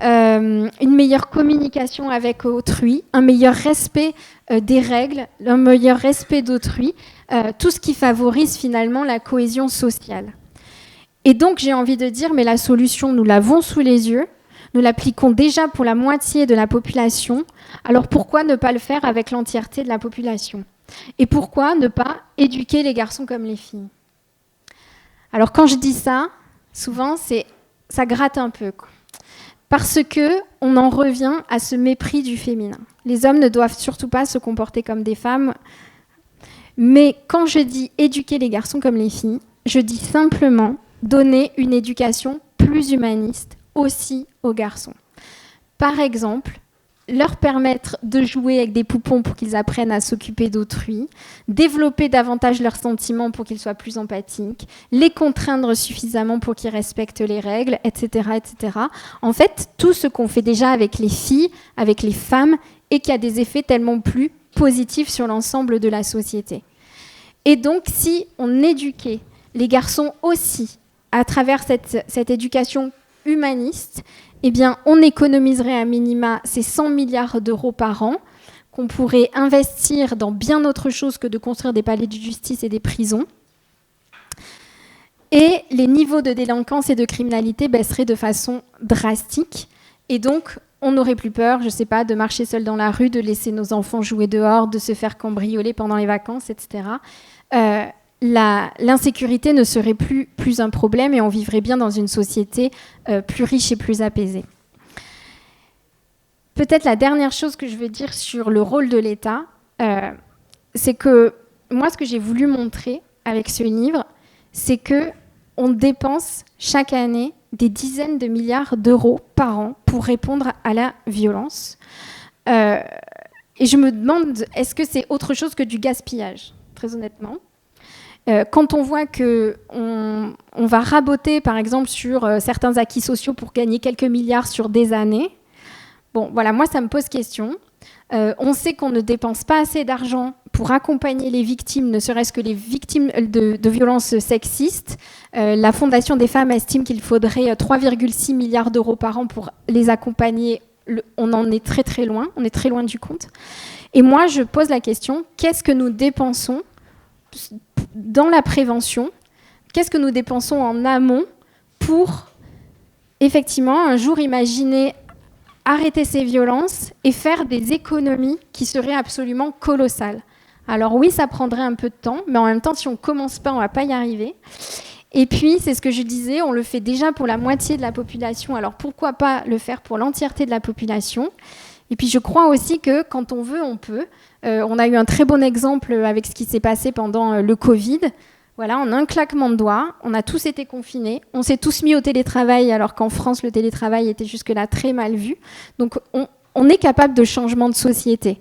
B: une meilleure communication avec autrui, un meilleur respect des règles, un meilleur respect d'autrui, tout ce qui favorise finalement la cohésion sociale. Et donc, j'ai envie de dire, mais la solution, nous l'avons sous les yeux, nous l'appliquons déjà pour la moitié de la population, alors pourquoi ne pas le faire avec l'entièreté de la population ? Et pourquoi ne pas éduquer les garçons comme les filles ? Alors, quand je dis ça, souvent, ça gratte un peu, quoi. Parce qu'on en revient à ce mépris du féminin. Les hommes ne doivent surtout pas se comporter comme des femmes. Mais quand je dis éduquer les garçons comme les filles, je dis simplement donner une éducation plus humaniste aussi aux garçons. Par exemple, leur permettre de jouer avec des poupons pour qu'ils apprennent à s'occuper d'autrui, développer davantage leurs sentiments pour qu'ils soient plus empathiques, les contraindre suffisamment pour qu'ils respectent les règles, etc., etc. En fait, tout ce qu'on fait déjà avec les filles, avec les femmes, et qui a des effets tellement plus positifs sur l'ensemble de la société. Et donc, si on éduquait les garçons aussi à travers cette éducation humaniste, eh bien, on économiserait à minima ces 100 milliards d'euros par an qu'on pourrait investir dans bien autre chose que de construire des palais de justice et des prisons. Et les niveaux de délinquance et de criminalité baisseraient de façon drastique. Et donc, on n'aurait plus peur, je ne sais pas, de marcher seul dans la rue, de laisser nos enfants jouer dehors, de se faire cambrioler pendant les vacances, etc. L'insécurité ne serait plus un problème et on vivrait bien dans une société plus riche et plus apaisée. Peut-être la dernière chose que je veux dire sur le rôle de l'État, c'est que moi, ce que j'ai voulu montrer avec ce livre, c'est qu'on dépense chaque année des dizaines de milliards d'euros par an pour répondre à la violence. Et je me demande, est-ce que c'est autre chose que du gaspillage, très honnêtement ? Quand on voit qu'on va raboter, par exemple, sur certains acquis sociaux pour gagner quelques milliards sur des années, bon, voilà, moi, ça me pose question. On sait qu'on ne dépense pas assez d'argent pour accompagner les victimes, ne serait-ce que les victimes de violences sexistes. La Fondation des femmes estime qu'il faudrait 3,6 milliards d'euros par an pour les accompagner. On en est très, très loin. On est très loin du compte. Et moi, je pose la question, qu'est-ce que nous dépensons dans la prévention, qu'est-ce que nous dépensons en amont pour, effectivement, un jour imaginer arrêter ces violences et faire des économies qui seraient absolument colossales. Alors oui, ça prendrait un peu de temps, mais en même temps, si on ne commence pas, on ne va pas y arriver. Et puis, c'est ce que je disais, on le fait déjà pour la moitié de la population, alors pourquoi pas le faire pour l'entièreté de la population ? Et puis, je crois aussi que quand on veut, on peut. On a eu un très bon exemple avec ce qui s'est passé pendant le Covid. Voilà, en un claquement de doigts, on a tous été confinés, on s'est tous mis au télétravail, alors qu'en France, le télétravail était jusque-là très mal vu. Donc, on est capable de changement de société.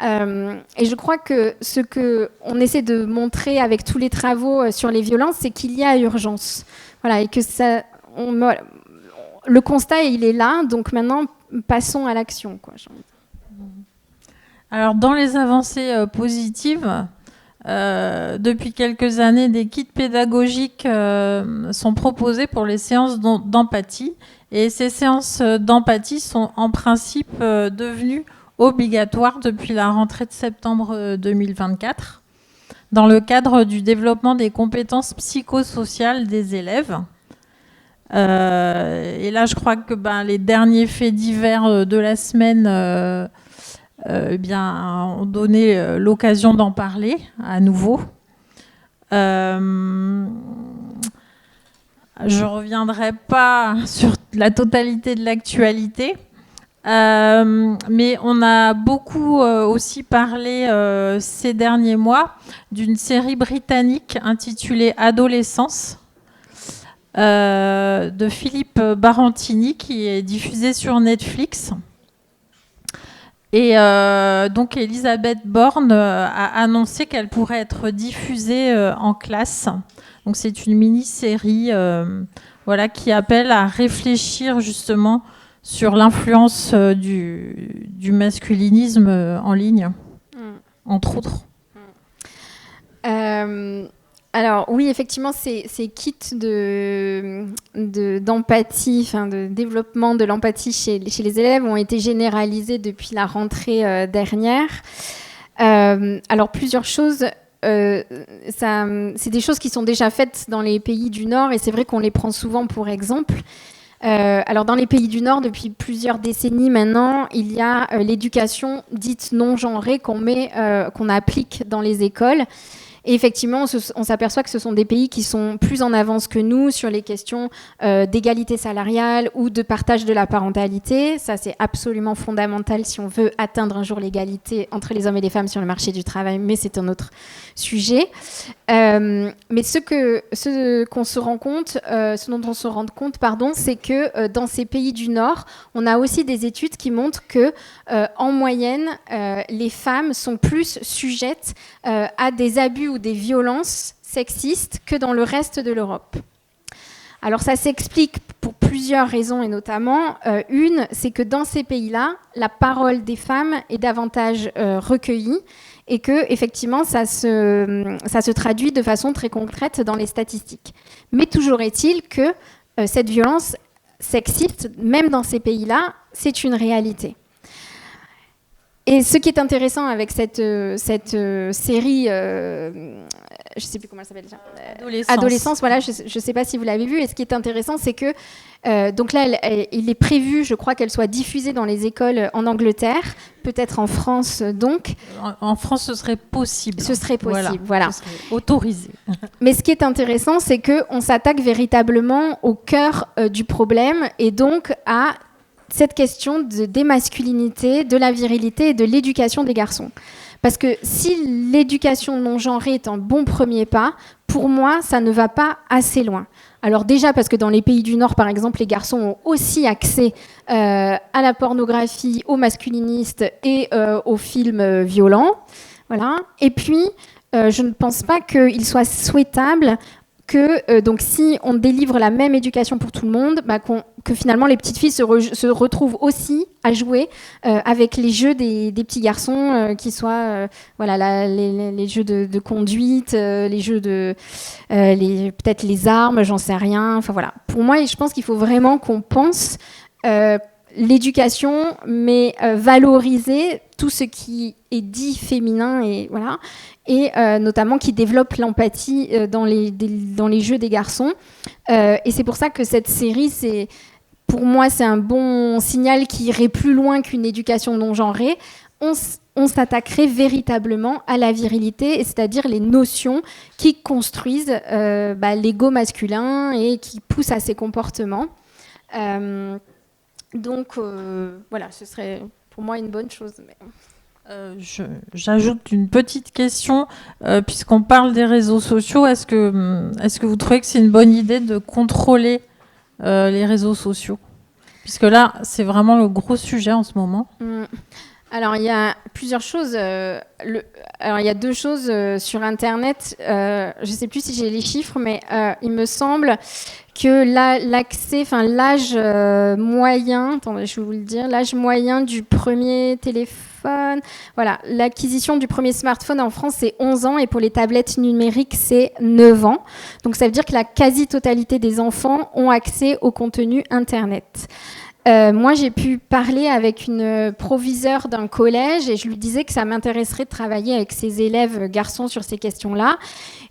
B: Et je crois que ce qu'on essaie de montrer avec tous les travaux sur les violences, c'est qu'il y a urgence. Voilà, et que ça, le constat, il est là. Donc maintenant, passons à l'action, quoi.
A: Alors, dans les avancées positives, depuis quelques années, des kits pédagogiques sont proposés pour les séances d'empathie. Et ces séances d'empathie sont en principe devenues obligatoires depuis la rentrée de septembre 2024, dans le cadre du développement des compétences psychosociales des élèves. Et là, je crois que les derniers faits divers de la semaine ont donné l'occasion d'en parler à nouveau. Je ne reviendrai pas sur la totalité de l'actualité, mais on a beaucoup aussi parlé ces derniers mois d'une série britannique intitulée Adolescence, de Philippe Barantini, qui est diffusée sur Netflix. Et donc Elisabeth Borne a annoncé qu'elle pourrait être diffusée en classe. Donc c'est une mini-série qui appelle à réfléchir justement sur l'influence du masculinisme en ligne, entre autres.
B: Alors oui, effectivement, ces kits d'empathie, de développement de l'empathie chez les élèves ont été généralisés depuis la rentrée dernière. Alors plusieurs choses. C'est des choses qui sont déjà faites dans les pays du Nord et c'est vrai qu'on les prend souvent pour exemple. Alors dans les pays du Nord, depuis plusieurs décennies maintenant, il y a l'éducation dite non genrée qu'on applique dans les écoles. Et effectivement, on s'aperçoit que ce sont des pays qui sont plus en avance que nous sur les questions d'égalité salariale ou de partage de la parentalité. Ça, c'est absolument fondamental si on veut atteindre un jour l'égalité entre les hommes et les femmes sur le marché du travail, mais c'est un autre sujet. Mais ce dont on se rend compte, c'est que dans ces pays du Nord, on a aussi des études qui montrent que, en moyenne, les femmes sont plus sujettes à des abus ou des violences sexistes que dans le reste de l'Europe. Alors ça s'explique pour plusieurs raisons, et notamment une, c'est que dans ces pays-là, la parole des femmes est davantage recueillie, et que effectivement ça se traduit de façon très concrète dans les statistiques. Mais toujours est-il que cette violence sexiste, même dans ces pays-là, c'est une réalité. Et ce qui est intéressant avec cette série, je ne sais plus comment elle s'appelle déjà. Adolescence, voilà, je ne sais pas si vous l'avez vue. Et ce qui est intéressant, c'est que donc là, il est prévu, je crois, qu'elle soit diffusée dans les écoles en Angleterre, peut-être en France donc.
A: En France, ce serait possible.
B: Ce serait possible, voilà.
A: Ce serait autorisé.
B: Mais ce qui est intéressant, c'est qu'on s'attaque véritablement au cœur du problème et donc à cette question des masculinités, de la virilité et de l'éducation des garçons. Parce que si l'éducation non genrée est un bon premier pas, pour moi, ça ne va pas assez loin. Alors déjà parce que dans les pays du Nord, par exemple, les garçons ont aussi accès à la pornographie, aux masculinistes et aux films violents. Voilà. Et puis, je ne pense pas qu'il soit souhaitable que donc si on délivre la même éducation pour tout le monde, que finalement les petites filles se retrouvent aussi à jouer avec les jeux des petits garçons, qui soient les jeux de conduite, les jeux de peut-être les armes, j'en sais rien. Enfin voilà. Pour moi, je pense qu'il faut vraiment qu'on pense l'éducation, mais valoriser tout ce qui est dit féminin et voilà. Et notamment qui développe l'empathie dans les jeux des garçons. Et c'est pour ça que cette série, pour moi, c'est un bon signal qui irait plus loin qu'une éducation non genrée. On s'attaquerait véritablement à la virilité, c'est-à-dire les notions qui construisent l'ego masculin et qui poussent à ces comportements. Donc, voilà, ce serait pour moi une bonne chose. Mais...
A: J'ajoute une petite question, puisqu'on parle des réseaux sociaux, est-ce que vous trouvez que c'est une bonne idée de contrôler les réseaux sociaux ? Puisque là, c'est vraiment le gros sujet en ce moment.
B: Alors, il y a plusieurs choses. Alors, il y a deux choses sur Internet. Je ne sais plus si j'ai les chiffres, mais il me semble que l'âge moyen, attendez, je vais vous le dire, l'âge moyen du premier téléphone, voilà, l'acquisition du premier smartphone en France, c'est 11 ans, et pour les tablettes numériques, c'est 9 ans. Donc, ça veut dire que la quasi-totalité des enfants ont accès au contenu Internet. Moi, j'ai pu parler avec une proviseure d'un collège et je lui disais que ça m'intéresserait de travailler avec ses élèves garçons sur ces questions-là.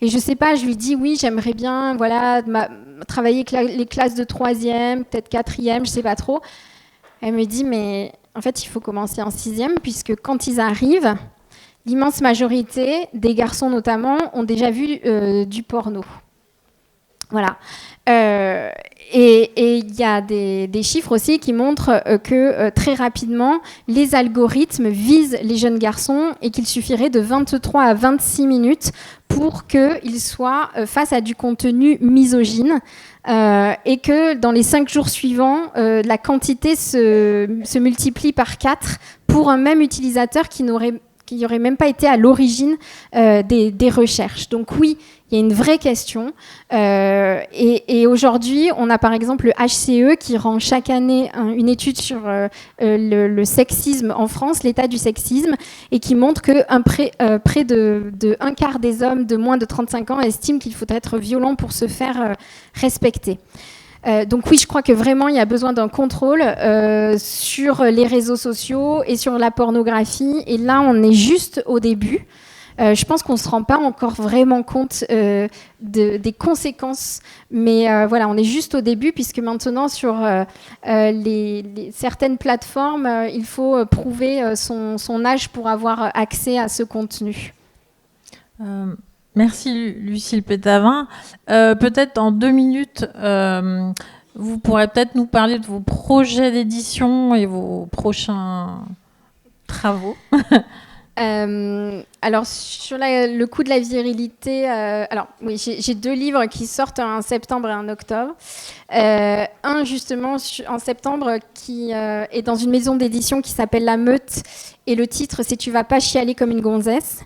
B: Et je sais pas, je lui dis oui, j'aimerais bien travailler avec les classes de 3e, peut-être 4e, je sais pas trop. Elle me dit, mais en fait, il faut commencer en 6e puisque quand ils arrivent, l'immense majorité des garçons notamment ont déjà vu du porno. Voilà. Et il y a des chiffres aussi qui montrent que très rapidement, les algorithmes visent les jeunes garçons et qu'il suffirait de 23 à 26 minutes pour qu'ils soient face à du contenu misogyne et que dans les 5 jours suivants, la quantité se multiplie par 4 pour un même utilisateur qui n'aurait même pas été à l'origine des recherches. Donc oui, il y a une vraie question. Et aujourd'hui, on a par exemple le HCE qui rend chaque année une étude sur le sexisme en France, l'état du sexisme, et qui montre que près de un quart des hommes de moins de 35 ans estiment qu'il faut être violent pour se faire respecter. Donc oui, je crois que vraiment il y a besoin d'un contrôle sur les réseaux sociaux et sur la pornographie. Et là, on est juste au début. Je pense qu'on ne se rend pas encore vraiment compte des conséquences. Mais voilà, on est juste au début puisque maintenant, sur certaines plateformes, il faut prouver son âge pour avoir accès à ce contenu.
A: Merci Lucille Pétavin. Peut-être en 2 minutes, vous pourrez peut-être nous parler de vos projets d'édition et vos prochains travaux.
B: Alors sur le coût de la virilité, oui, j'ai 2 livres qui sortent en septembre et en octobre. Un justement en septembre qui est dans une maison d'édition qui s'appelle La Meute, et le titre c'est Tu vas pas chialer comme une gonzesse.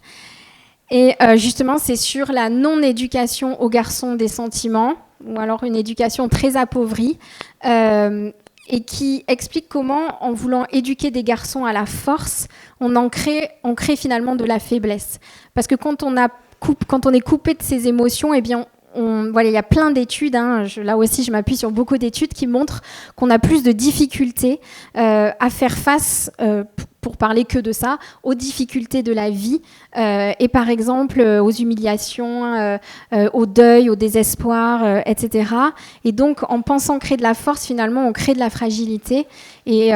B: Et justement c'est sur la non-éducation aux garçons des sentiments, ou alors une éducation très appauvrie. Et qui explique comment, en voulant éduquer des garçons à la force, on crée finalement de la faiblesse. Parce que quand on est coupé de ses émotions, eh bien, voilà, il y a plein d'études, là aussi je m'appuie sur beaucoup d'études qui montrent qu'on a plus de difficultés à faire face, pour parler que de ça, aux difficultés de la vie, et par exemple aux humiliations, au deuil, au désespoir, etc. Et donc en pensant créer de la force, finalement on crée de la fragilité. Et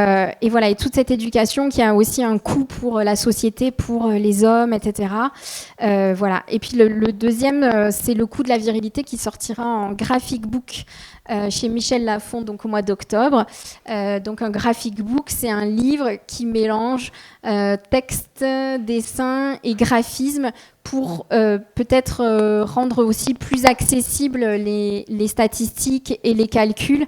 B: voilà, et toute cette éducation qui a aussi un coût pour la société, pour les hommes, etc. Voilà. Et puis le deuxième, c'est le coût de la virilité qui sortira en graphic book chez Michel Lafon, donc au mois d'octobre. Donc un graphic book, c'est un livre qui mélange texte, dessin et graphisme pour peut-être rendre aussi plus accessibles les statistiques et les calculs.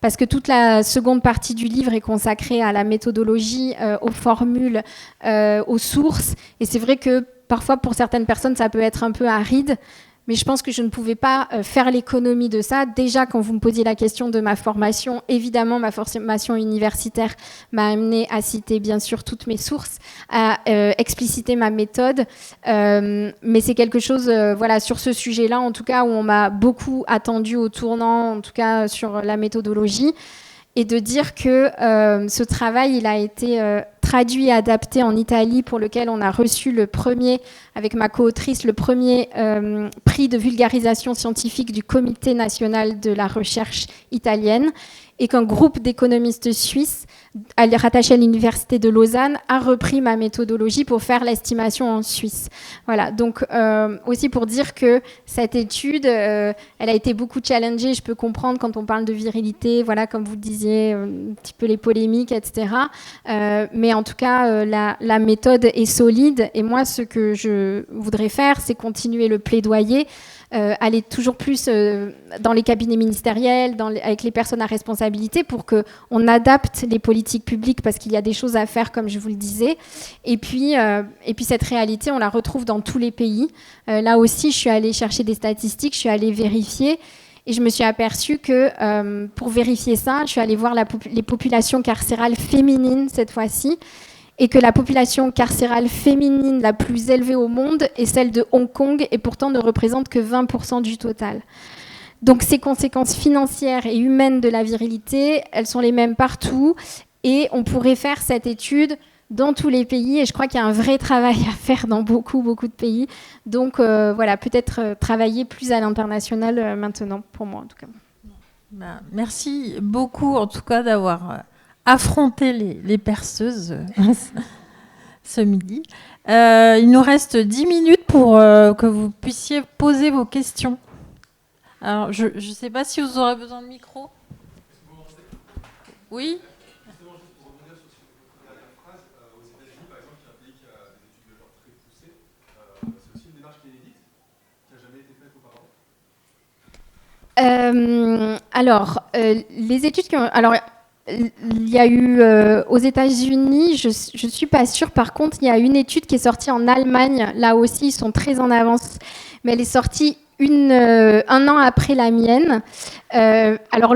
B: Parce que toute la seconde partie du livre est consacrée à la méthodologie, aux formules, aux sources. Et c'est vrai que parfois, pour certaines personnes, ça peut être un peu aride. Mais je pense que je ne pouvais pas faire l'économie de ça. Déjà, quand vous me posiez la question de ma formation, évidemment, ma formation universitaire m'a amené à citer, bien sûr, toutes mes sources, à expliciter ma méthode. Mais c'est quelque chose, voilà, sur ce sujet-là, en tout cas, où on m'a beaucoup attendu au tournant, en tout cas sur la méthodologie. Et de dire que ce travail, il a été traduit et adapté en Italie, pour lequel on a reçu le premier, avec ma co-autrice, le premier prix de vulgarisation scientifique du Comité national de la recherche italienne, et qu'un groupe d'économistes suisses rattaché à l'université de Lausanne a repris ma méthodologie pour faire l'estimation en Suisse. Voilà, donc aussi pour dire que cette étude, elle a été beaucoup challengée. Je peux comprendre quand on parle de virilité, voilà, comme vous le disiez, un petit peu les polémiques, etc. Mais en tout cas, la méthode est solide, et moi, ce que je voudrais faire, c'est continuer le plaidoyer, aller toujours plus dans les cabinets ministériels, avec les personnes à responsabilité, pour qu'on adapte les politiques publiques, parce qu'il y a des choses à faire, comme je vous le disais. Et puis cette réalité, on la retrouve dans tous les pays. Là aussi, je suis allée chercher des statistiques, je suis allée vérifier, et je me suis aperçue que pour vérifier ça, je suis allée voir les populations carcérales féminines cette fois-ci, et que la population carcérale féminine la plus élevée au monde est celle de Hong Kong, et pourtant ne représente que 20% du total. Donc ces conséquences financières et humaines de la virilité, elles sont les mêmes partout, et on pourrait faire cette étude dans tous les pays, et je crois qu'il y a un vrai travail à faire dans beaucoup de pays. Donc voilà, peut-être travailler plus à l'international maintenant, pour moi en tout cas.
A: Merci beaucoup en tout cas d'avoir affronter les perceuses ce midi. Il nous reste 10 minutes pour que vous puissiez poser vos questions. Alors, je ne sais pas si vous aurez besoin de micro. Oui.
C: Justement, juste pour rebondir sur votre dernière phrase, aux États-Unis, par exemple, qui est un pays qui a des études de genre très poussées, c'est aussi une démarche qui est inédite, qui n'a jamais été faite auparavant.
B: Alors, les études qui ont... Alors, il y a eu aux États-Unis, je ne suis pas sûre, par contre, il y a une étude qui est sortie en Allemagne. Là aussi, ils sont très en avance, mais elle est sortie un an après la mienne. Alors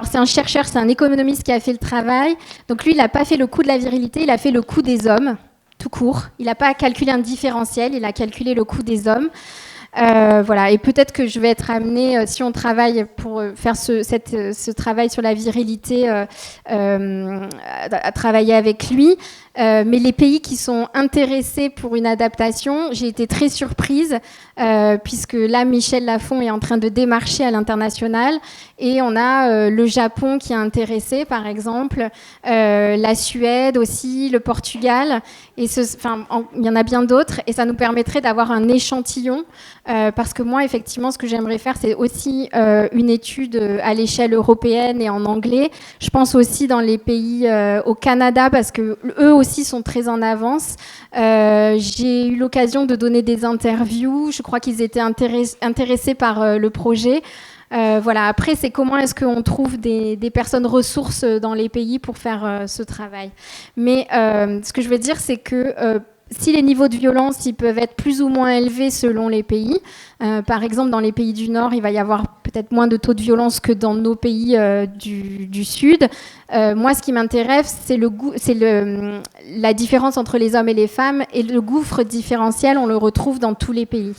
B: c'est un chercheur, c'est un économiste qui a fait le travail. Donc lui, il n'a pas fait le coût de la virilité, il a fait le coût des hommes, tout court. Il n'a pas calculé un différentiel, il a calculé le coût des hommes. Voilà, et peut-être que je vais être amenée, si on travaille pour faire ce travail sur la virilité, à travailler avec lui. Mais les pays qui sont intéressés pour une adaptation, j'ai été très surprise, puisque là, Michel Lafon est en train de démarcher à l'international, et on a le Japon qui est intéressé, par exemple, la Suède aussi, le Portugal, et il y en a bien d'autres, et ça nous permettrait d'avoir un échantillon parce que moi, effectivement, ce que j'aimerais faire, c'est aussi une étude à l'échelle européenne et en anglais. Je pense aussi dans les pays au Canada, parce que eux aussi sont très en avance. J'ai eu l'occasion de donner des interviews. Je crois qu'ils étaient intéressés par le projet. Voilà. Après, c'est comment est-ce qu'on trouve des personnes ressources dans les pays pour faire ce travail. Mais ce que je veux dire, c'est que si les niveaux de violence ils peuvent être plus ou moins élevés selon les pays, par exemple dans les pays du Nord, il va y avoir peut-être moins de taux de violence que dans nos pays du Sud. Moi, ce qui m'intéresse, c'est la différence entre les hommes et les femmes, et le gouffre différentiel, on le retrouve dans tous les pays.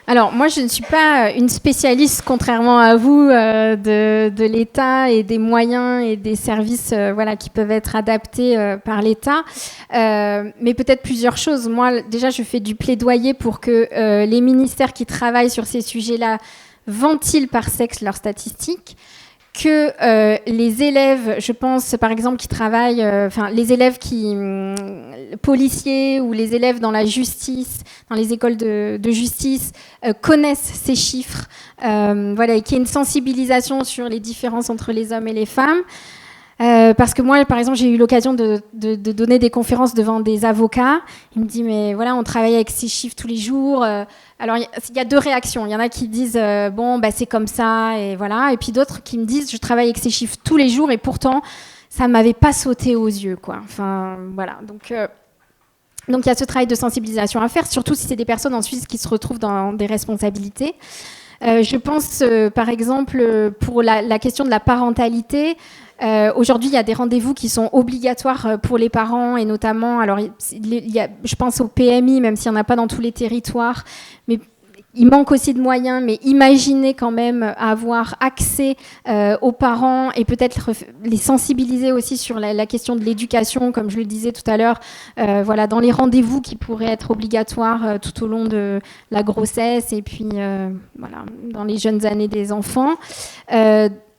B: Alors, moi, je ne suis pas une spécialiste, contrairement à vous, de l'État et des moyens et des services voilà, qui peuvent être adaptés par l'État. Mais peut-être plusieurs choses. Moi, déjà, je fais du plaidoyer pour que les ministères qui travaillent sur ces sujets-là ventilent par sexe leurs statistiques. Que les élèves, je pense par exemple qui travaillent, les élèves policiers ou les élèves dans la justice, dans les écoles de justice, connaissent ces chiffres, voilà, et qu'il y ait une sensibilisation sur les différences entre les hommes et les femmes. Parce que moi, par exemple, j'ai eu l'occasion de donner des conférences devant des avocats. Ils me disent, mais voilà, on travaille avec ces chiffres tous les jours. Alors, il y a deux réactions. Il y en a qui disent, bon, bah, c'est comme ça, et voilà. Et puis d'autres qui me disent, je travaille avec ces chiffres tous les jours, et pourtant, ça ne m'avait pas sauté aux yeux, quoi. Enfin, voilà. Donc, il y a ce travail de sensibilisation à faire, surtout si c'est des personnes en Suisse qui se retrouvent dans des responsabilités. Je pense, par exemple, pour la question de la parentalité, aujourd'hui, il y a des rendez-vous qui sont obligatoires pour les parents, et notamment, alors, je pense au PMI, même s'il n'y en a pas dans tous les territoires, mais il manque aussi de moyens, mais imaginez quand même avoir accès aux parents et peut-être les sensibiliser aussi sur la question de l'éducation, comme je le disais tout à l'heure, voilà, dans les rendez-vous qui pourraient être obligatoires tout au long de la grossesse et puis voilà, dans les jeunes années des enfants.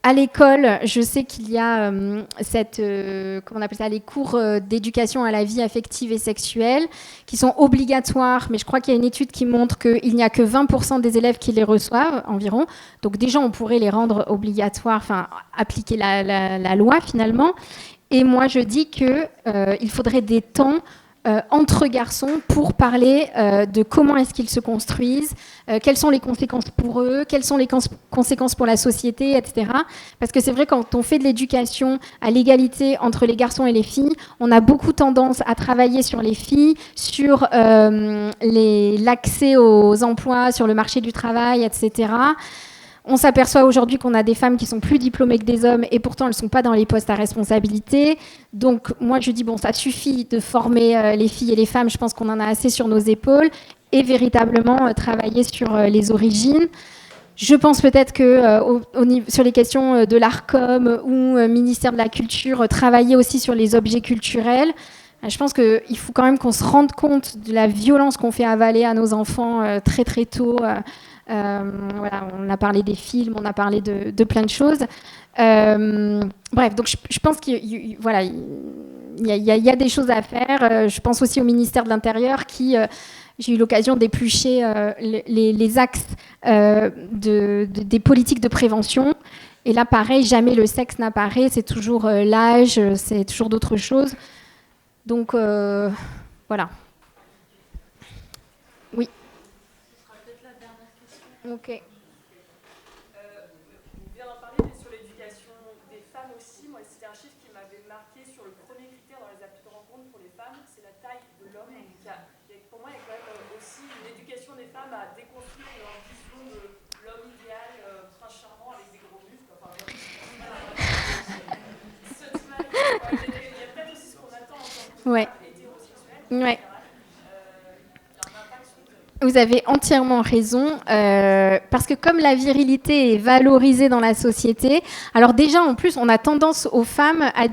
B: À l'école, je sais qu'il y a comment on appelle ça, les cours d'éducation à la vie affective et sexuelle qui sont obligatoires, mais je crois qu'il y a une étude qui montre qu'il n'y a que 20% des élèves qui les reçoivent environ. Donc déjà, on pourrait les rendre obligatoires, enfin appliquer la loi finalement. Et moi, je dis qu'il faudrait des temps entre garçons pour parler de comment est-ce qu'ils se construisent, quelles sont les conséquences pour eux, quelles sont les conséquences pour la société, etc. Parce que c'est vrai, quand on fait de l'éducation à l'égalité entre les garçons et les filles, on a beaucoup tendance à travailler sur les filles, sur l'accès aux emplois, sur le marché du travail, etc. On s'aperçoit aujourd'hui qu'on a des femmes qui sont plus diplômées que des hommes et pourtant elles ne sont pas dans les postes à responsabilité. Donc moi je dis bon, ça suffit de former les filles et les femmes, je pense qu'on en a assez sur nos épaules, et véritablement travailler sur les origines. Je pense peut-être que sur les questions de l'ARCOM ou ministère de la Culture, travailler aussi sur les objets culturels. Je pense qu'il faut quand même qu'on se rende compte de la violence qu'on fait avaler à nos enfants très très tôt. Voilà, on a parlé des films, on a parlé de plein de choses. Bref, donc je pense qu'il voilà, y a des choses à faire. Je pense aussi au ministère de l'Intérieur qui... j'ai eu l'occasion d'éplucher les axes des politiques de prévention. Et là, pareil, jamais le sexe n'apparaît. C'est toujours l'âge, c'est toujours d'autres choses. Donc, voilà. Oui.
D: Ce sera peut-être la dernière question.
B: Ok.
D: On vient d'en parler, mais sur l'éducation des femmes aussi, moi, c'était un chiffre qui m'avait marqué sur le premier critère dans les appels de rencontre pour les femmes, c'est la taille de l'homme. Pour moi, il y a quand même aussi une éducation des femmes à déconstruire leur vision de l'homme idéal, prince charmant avec des gros muscles. Enfin,
B: Ouais.
D: hétérosexuels,
B: Ouais.
D: il y a un impact sur les hommes.
B: Vous avez entièrement raison, parce que comme la virilité est valorisée dans la société, alors déjà en plus on a tendance aux femmes à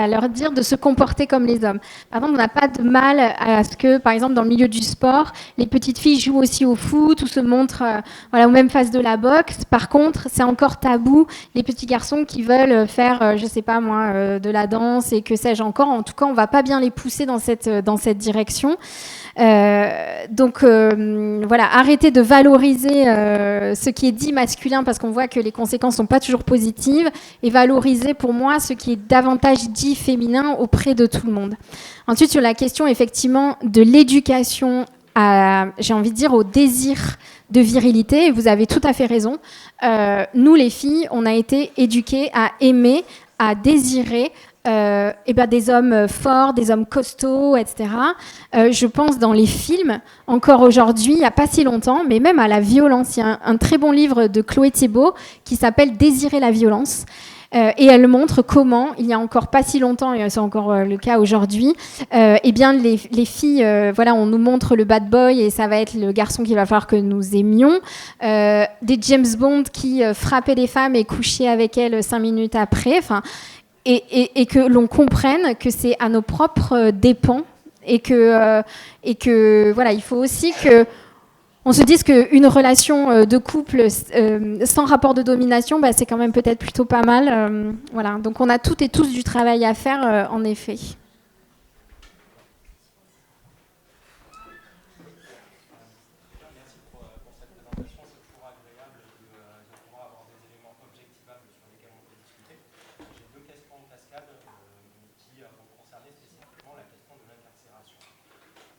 B: leur dire de se comporter comme les hommes. Par exemple, on n'a pas de mal à ce que, par exemple, dans le milieu du sport, les petites filles jouent aussi au foot ou se montrent, voilà, ou même fassent de la boxe. Par contre, c'est encore tabou les petits garçons qui veulent faire, je sais pas moi, de la danse et que sais-je encore. En tout cas, on va pas bien les pousser dans cette direction. Donc voilà, arrêter de valoriser ce qui est dit masculin parce qu'on voit que les conséquences sont pas toujours positives et valoriser pour moi ce qui est davantage dit féminin auprès de tout le monde. Ensuite, sur la question effectivement de l'éducation j'ai envie de dire au désir de virilité, et vous avez tout à fait raison, nous les filles, on a été éduquées à aimer, à désirer des hommes forts, des hommes costauds, etc. Je pense dans les films, encore aujourd'hui, il n'y a pas si longtemps, mais même à la violence. Il y a un très bon livre de Chloé Thibault qui s'appelle « Désirer la violence ». Et elle montre comment, il n'y a encore pas si longtemps, et c'est encore le cas aujourd'hui, les filles, voilà, on nous montre le bad boy et ça va être le garçon qu'il va falloir que nous aimions. Des James Bond qui frappaient les femmes et couchaient avec elles 5 minutes après. Enfin, et que l'on comprenne que c'est à nos propres dépens et que voilà, il faut aussi que on se dise qu'une relation de couple sans rapport de domination, c'est quand même peut-être plutôt pas mal. Voilà. Donc on a toutes et tous du travail à faire, en effet.
C: Merci pour cette présentation. C'est toujours agréable de pouvoir avoir des éléments objectivables sur lesquels on peut discuter. J'ai 2 questions de cascade qui vont concerner spécifiquement la question de l'incarcération.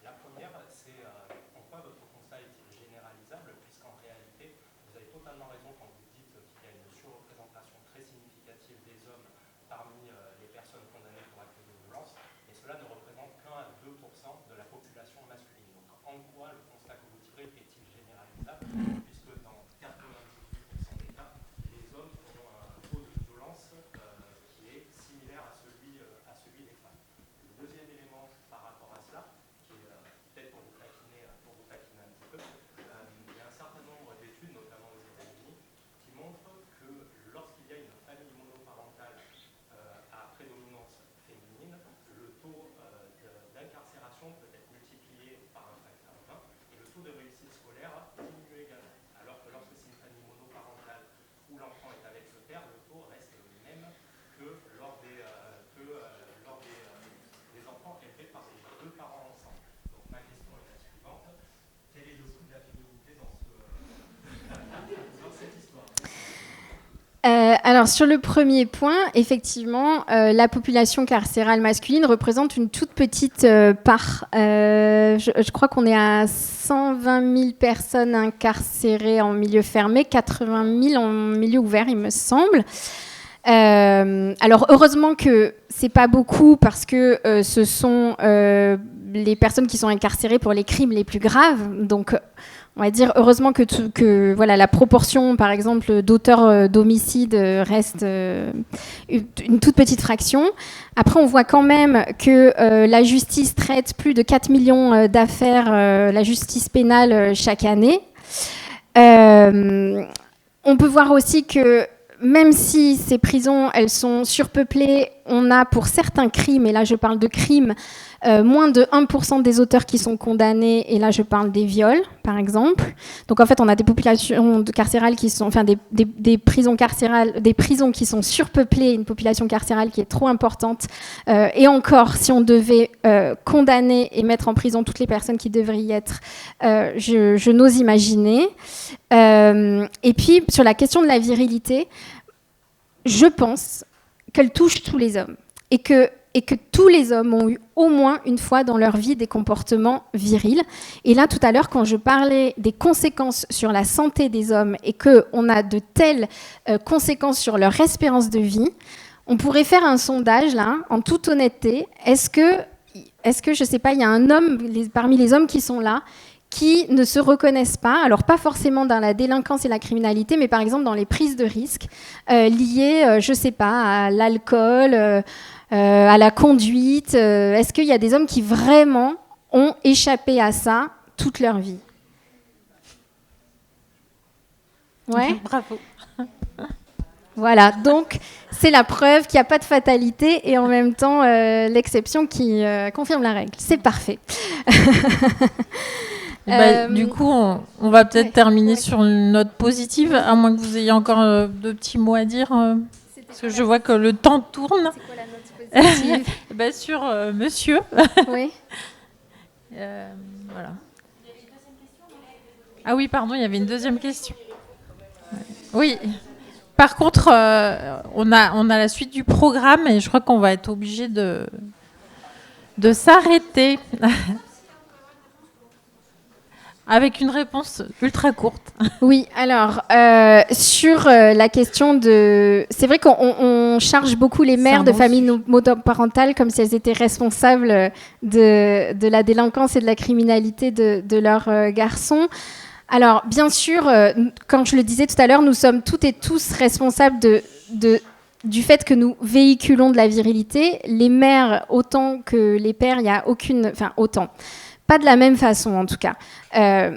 C: La première, c'est en quoi votre constat est-il généralisable, puisqu'en réalité, vous avez totalement raison quand vous dites qu'il y a une surreprésentation très significative des hommes parmi les personnes condamnées pour actes de violence, et cela ne représente qu'1 à 2% de la population masculine. Donc en quoi le constat que vous tirez est-il généralisable, puisque dans 98% des cas, les hommes ont un taux de violence qui est similaire à celui des femmes. Le deuxième élément par rapport à cela, qui est peut-être pour vous taquiner un petit peu, il y a un certain nombre d'études, notamment aux États-Unis, qui montrent que lorsqu'il y a une famille monoparentale à prédominance féminine, le taux d'incarcération peut être multiplié par un facteur 20 et le taux de réussite scolaire diminue également. Alors que lorsque c'est une famille monoparentale où l'enfant est avec le père, le taux reste le même que lors des enfants élevés par les 2 parents ensemble. Donc ma question est la suivante. Quel est le coût de la féminité dans cette histoire?
B: Alors sur le premier point, effectivement, la population carcérale masculine représente une toute petite part. Je crois qu'on est à 120 000 personnes incarcérées en milieu fermé, 80 000 en milieu ouvert, il me semble. Alors heureusement que c'est pas beaucoup parce que ce sont les personnes qui sont incarcérées pour les crimes les plus graves. Donc on va dire heureusement que voilà, la proportion, par exemple, d'auteurs d'homicides reste une toute petite fraction. Après, on voit quand même que la justice traite plus de 4 millions d'affaires, la justice pénale, chaque année. On peut voir aussi que même si ces prisons, elles sont surpeuplées, on a pour certains crimes, et là je parle de crimes, moins de 1% des auteurs qui sont condamnés, et là je parle des viols, par exemple. Donc en fait, on a des populations carcérales qui sont, enfin des prisons carcérales, des prisons qui sont surpeuplées, une population carcérale qui est trop importante. Et encore, si on devait condamner et mettre en prison toutes les personnes qui devraient y être, je n'ose imaginer. Et puis sur la question de la virilité, je pense qu'elle touche tous les hommes et que tous les hommes ont eu au moins une fois dans leur vie des comportements virils. Et là, tout à l'heure, quand je parlais des conséquences sur la santé des hommes et qu'on a de telles conséquences sur leur espérance de vie, on pourrait faire un sondage, là, en toute honnêteté. Est-ce que je ne sais pas, il y a un homme parmi les hommes qui sont là qui ne se reconnaissent pas, alors pas forcément dans la délinquance et la criminalité, mais par exemple dans les prises de risques liées, je ne sais pas, à l'alcool, à la conduite. Est-ce qu'il y a des hommes qui vraiment ont échappé à ça toute leur vie? Ouais.
A: Bravo.
B: Voilà, donc c'est la preuve qu'il n'y a pas de fatalité et en même temps l'exception qui confirme la règle. C'est parfait.
A: Du coup, on va peut-être terminer sur une note positive, à moins que vous ayez encore de petits mots à dire, parce que je vois que le temps tourne.
B: C'est quoi la note positive?
A: Sur monsieur.
B: Oui.
A: Voilà. Ah oui, pardon, il y avait une deuxième question. Oui. Par contre, on a la suite du programme et je crois qu'on va être obligé de s'arrêter avec une réponse ultra courte.
B: Oui, alors, sur la question de... C'est vrai qu'on charge beaucoup les mères de familles monoparentales comme si elles étaient responsables de la délinquance et de la criminalité de leurs garçons. Alors, bien sûr, comme je le disais tout à l'heure, nous sommes toutes et tous responsables du fait que nous véhiculons de la virilité. Les mères, autant que les pères, il n'y a aucune... Enfin, autant. Pas de la même façon, en tout cas.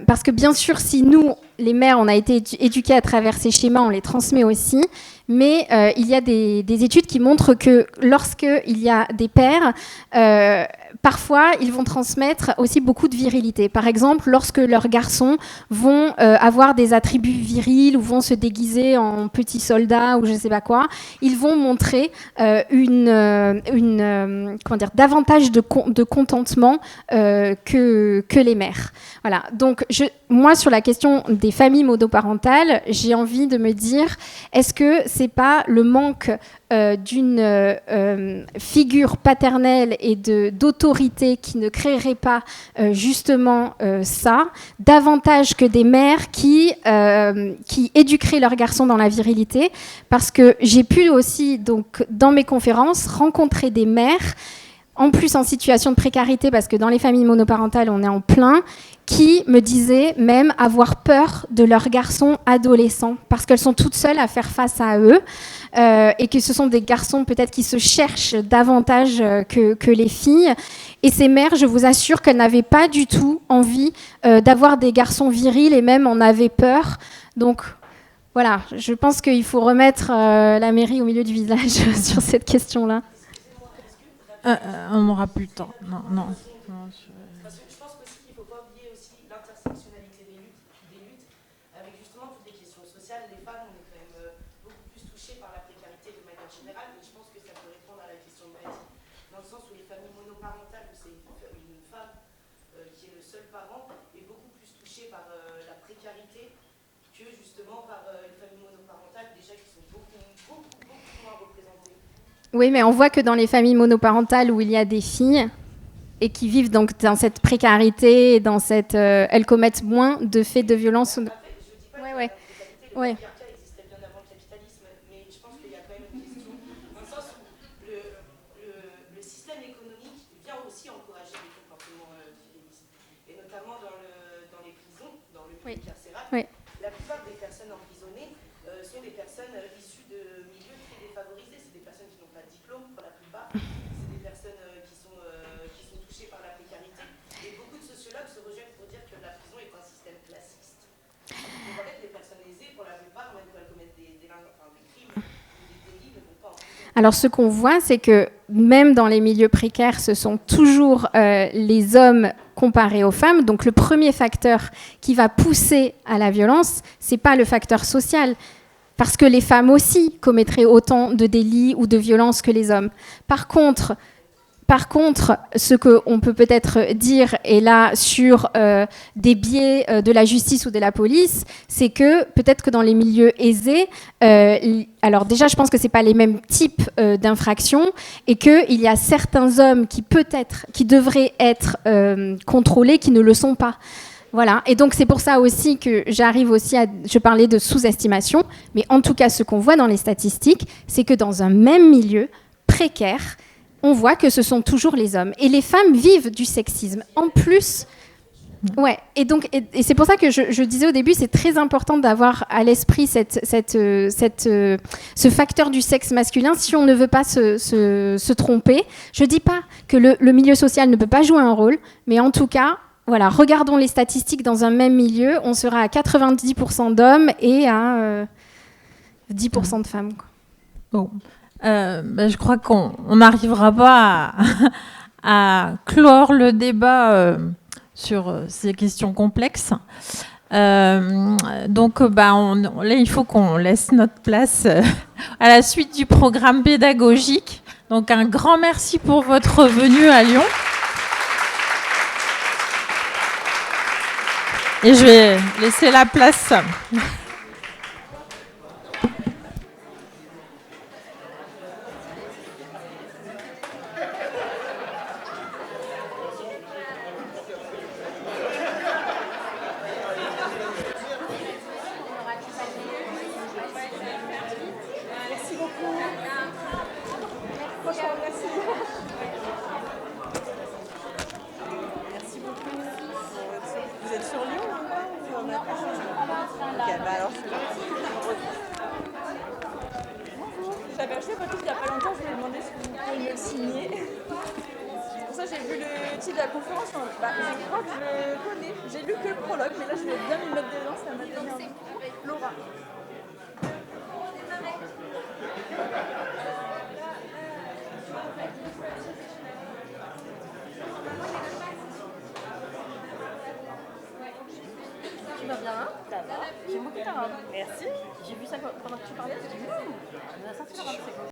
B: Parce que, bien sûr, si nous, les mères, on a été éduqués à travers ces schémas, on les transmet aussi. Mais il y a des études qui montrent que lorsqu'il y a des pères... parfois, ils vont transmettre aussi beaucoup de virilité. Par exemple, lorsque leurs garçons vont avoir des attributs virils ou vont se déguiser en petits soldats ou je ne sais pas quoi, ils vont montrer davantage de contentement que les mères. Voilà. Donc, moi, sur la question des familles monoparentales, j'ai envie de me dire, est-ce que c'est pas le manque d'une figure paternelle et d'autorité qui ne créerait pas justement ça, davantage que des mères qui éduqueraient leurs garçons dans la virilité, parce que j'ai pu aussi, donc, dans mes conférences, rencontrer des mères, en plus en situation de précarité, parce que dans les familles monoparentales, on est en plein, qui me disaient même avoir peur de leurs garçons adolescents, parce qu'elles sont toutes seules à faire face à eux, et que ce sont des garçons peut-être qui se cherchent davantage que les filles. Et ces mères, je vous assure qu'elles n'avaient pas du tout envie d'avoir des garçons virils, et même en avaient peur. Donc voilà, je pense qu'il faut remettre la mairie au milieu du village sur cette question-là.
A: On n'aura plus le temps. Non.
E: Parce que je pense aussi qu'il ne faut pas oublier aussi l'intersectionnalité des luttes, avec justement toutes les questions sociales. Les femmes, on est quand même beaucoup plus touchées par la précarité de manière générale, mais je pense que ça peut répondre à la question de Maëlle, dans le sens où les familles monoparentales, où c'est une femme qui est le seul parent, est beaucoup plus touchée par la précarité que justement par une famille monoparentale, déjà qui sont beaucoup moins représentées.
B: Oui, mais on voit que dans les familles monoparentales où il y a des filles et qui vivent donc dans cette précarité, dans cette, elles commettent moins de faits de violence.
E: Je dis pas que la patriarcat existait bien avant le capitalisme, mais je pense qu'il y a quand même une question, dans le sens où le système économique vient aussi encourager les comportements virilistes. Et notamment dans les prisons, dans le milieu carcéral, la plupart des personnes emprisonnées sont des personnes issues de milieux très défavorisés. C'est des personnes qui n'ont pas de diplôme pour la plupart. C'est des personnes qui sont touchées par la précarité. Et beaucoup de sociologues se rejoignent pour dire que la prison est un système classiste. Donc en fait, les personnes aisées, pour la plupart, même quand elles commettent des crimes ou des délits, ne vont pas en prison.
B: Alors ce qu'on voit, c'est que même dans les milieux précaires, ce sont toujours les hommes comparés aux femmes. Donc le premier facteur qui va pousser à la violence, c'est pas le facteur social, parce que les femmes aussi commettraient autant de délits ou de violences que les hommes. Par contre, ce qu'on peut peut-être dire, et là, sur des biais de la justice ou de la police, c'est que peut-être que dans les milieux aisés, alors déjà, je pense que ce n'est pas les mêmes types d'infractions, et qu'il y a certains hommes qui devraient être contrôlés, qui ne le sont pas. Voilà, et donc c'est pour ça aussi que j'arrive aussi je parlais de sous-estimation, mais en tout cas, ce qu'on voit dans les statistiques, c'est que dans un même milieu précaire, on voit que ce sont toujours les hommes. Et les femmes vivent du sexisme. En plus, Ouais, et donc et c'est pour ça que je disais au début, c'est très important d'avoir à l'esprit ce facteur du sexe masculin si on ne veut pas se tromper. Je dis pas que le milieu social ne peut pas jouer un rôle, mais en tout cas, voilà, regardons les statistiques dans un même milieu, on sera à 90% d'hommes et à 10% de femmes, quoi.
A: Bon, je crois qu'on n'arrivera pas à clore le débat sur ces questions complexes. Donc, là, il faut qu'on laisse notre place à la suite du programme pédagogique. Donc, un grand merci pour votre venue à Lyon. Et je vais laisser la place.
F: Vous êtes sur Lyon ou en Athènes? Ok, alors j'avais acheté votre livre il n'y a pas longtemps, je me demandais si vous pouviez me le signer. C'est pour ça que j'ai vu le titre de la conférence, je crois que je le connais. J'ai lu que le prologue, mais là je vais bien me mettre dedans, ça m'a donné envie. Laura. Tu vas bien? Ça va. J'ai beaucoup ta robe. Merci. J'ai vu ça pendant que tu parlais, je me suis dit, ça va sortir la robe, c'est cool.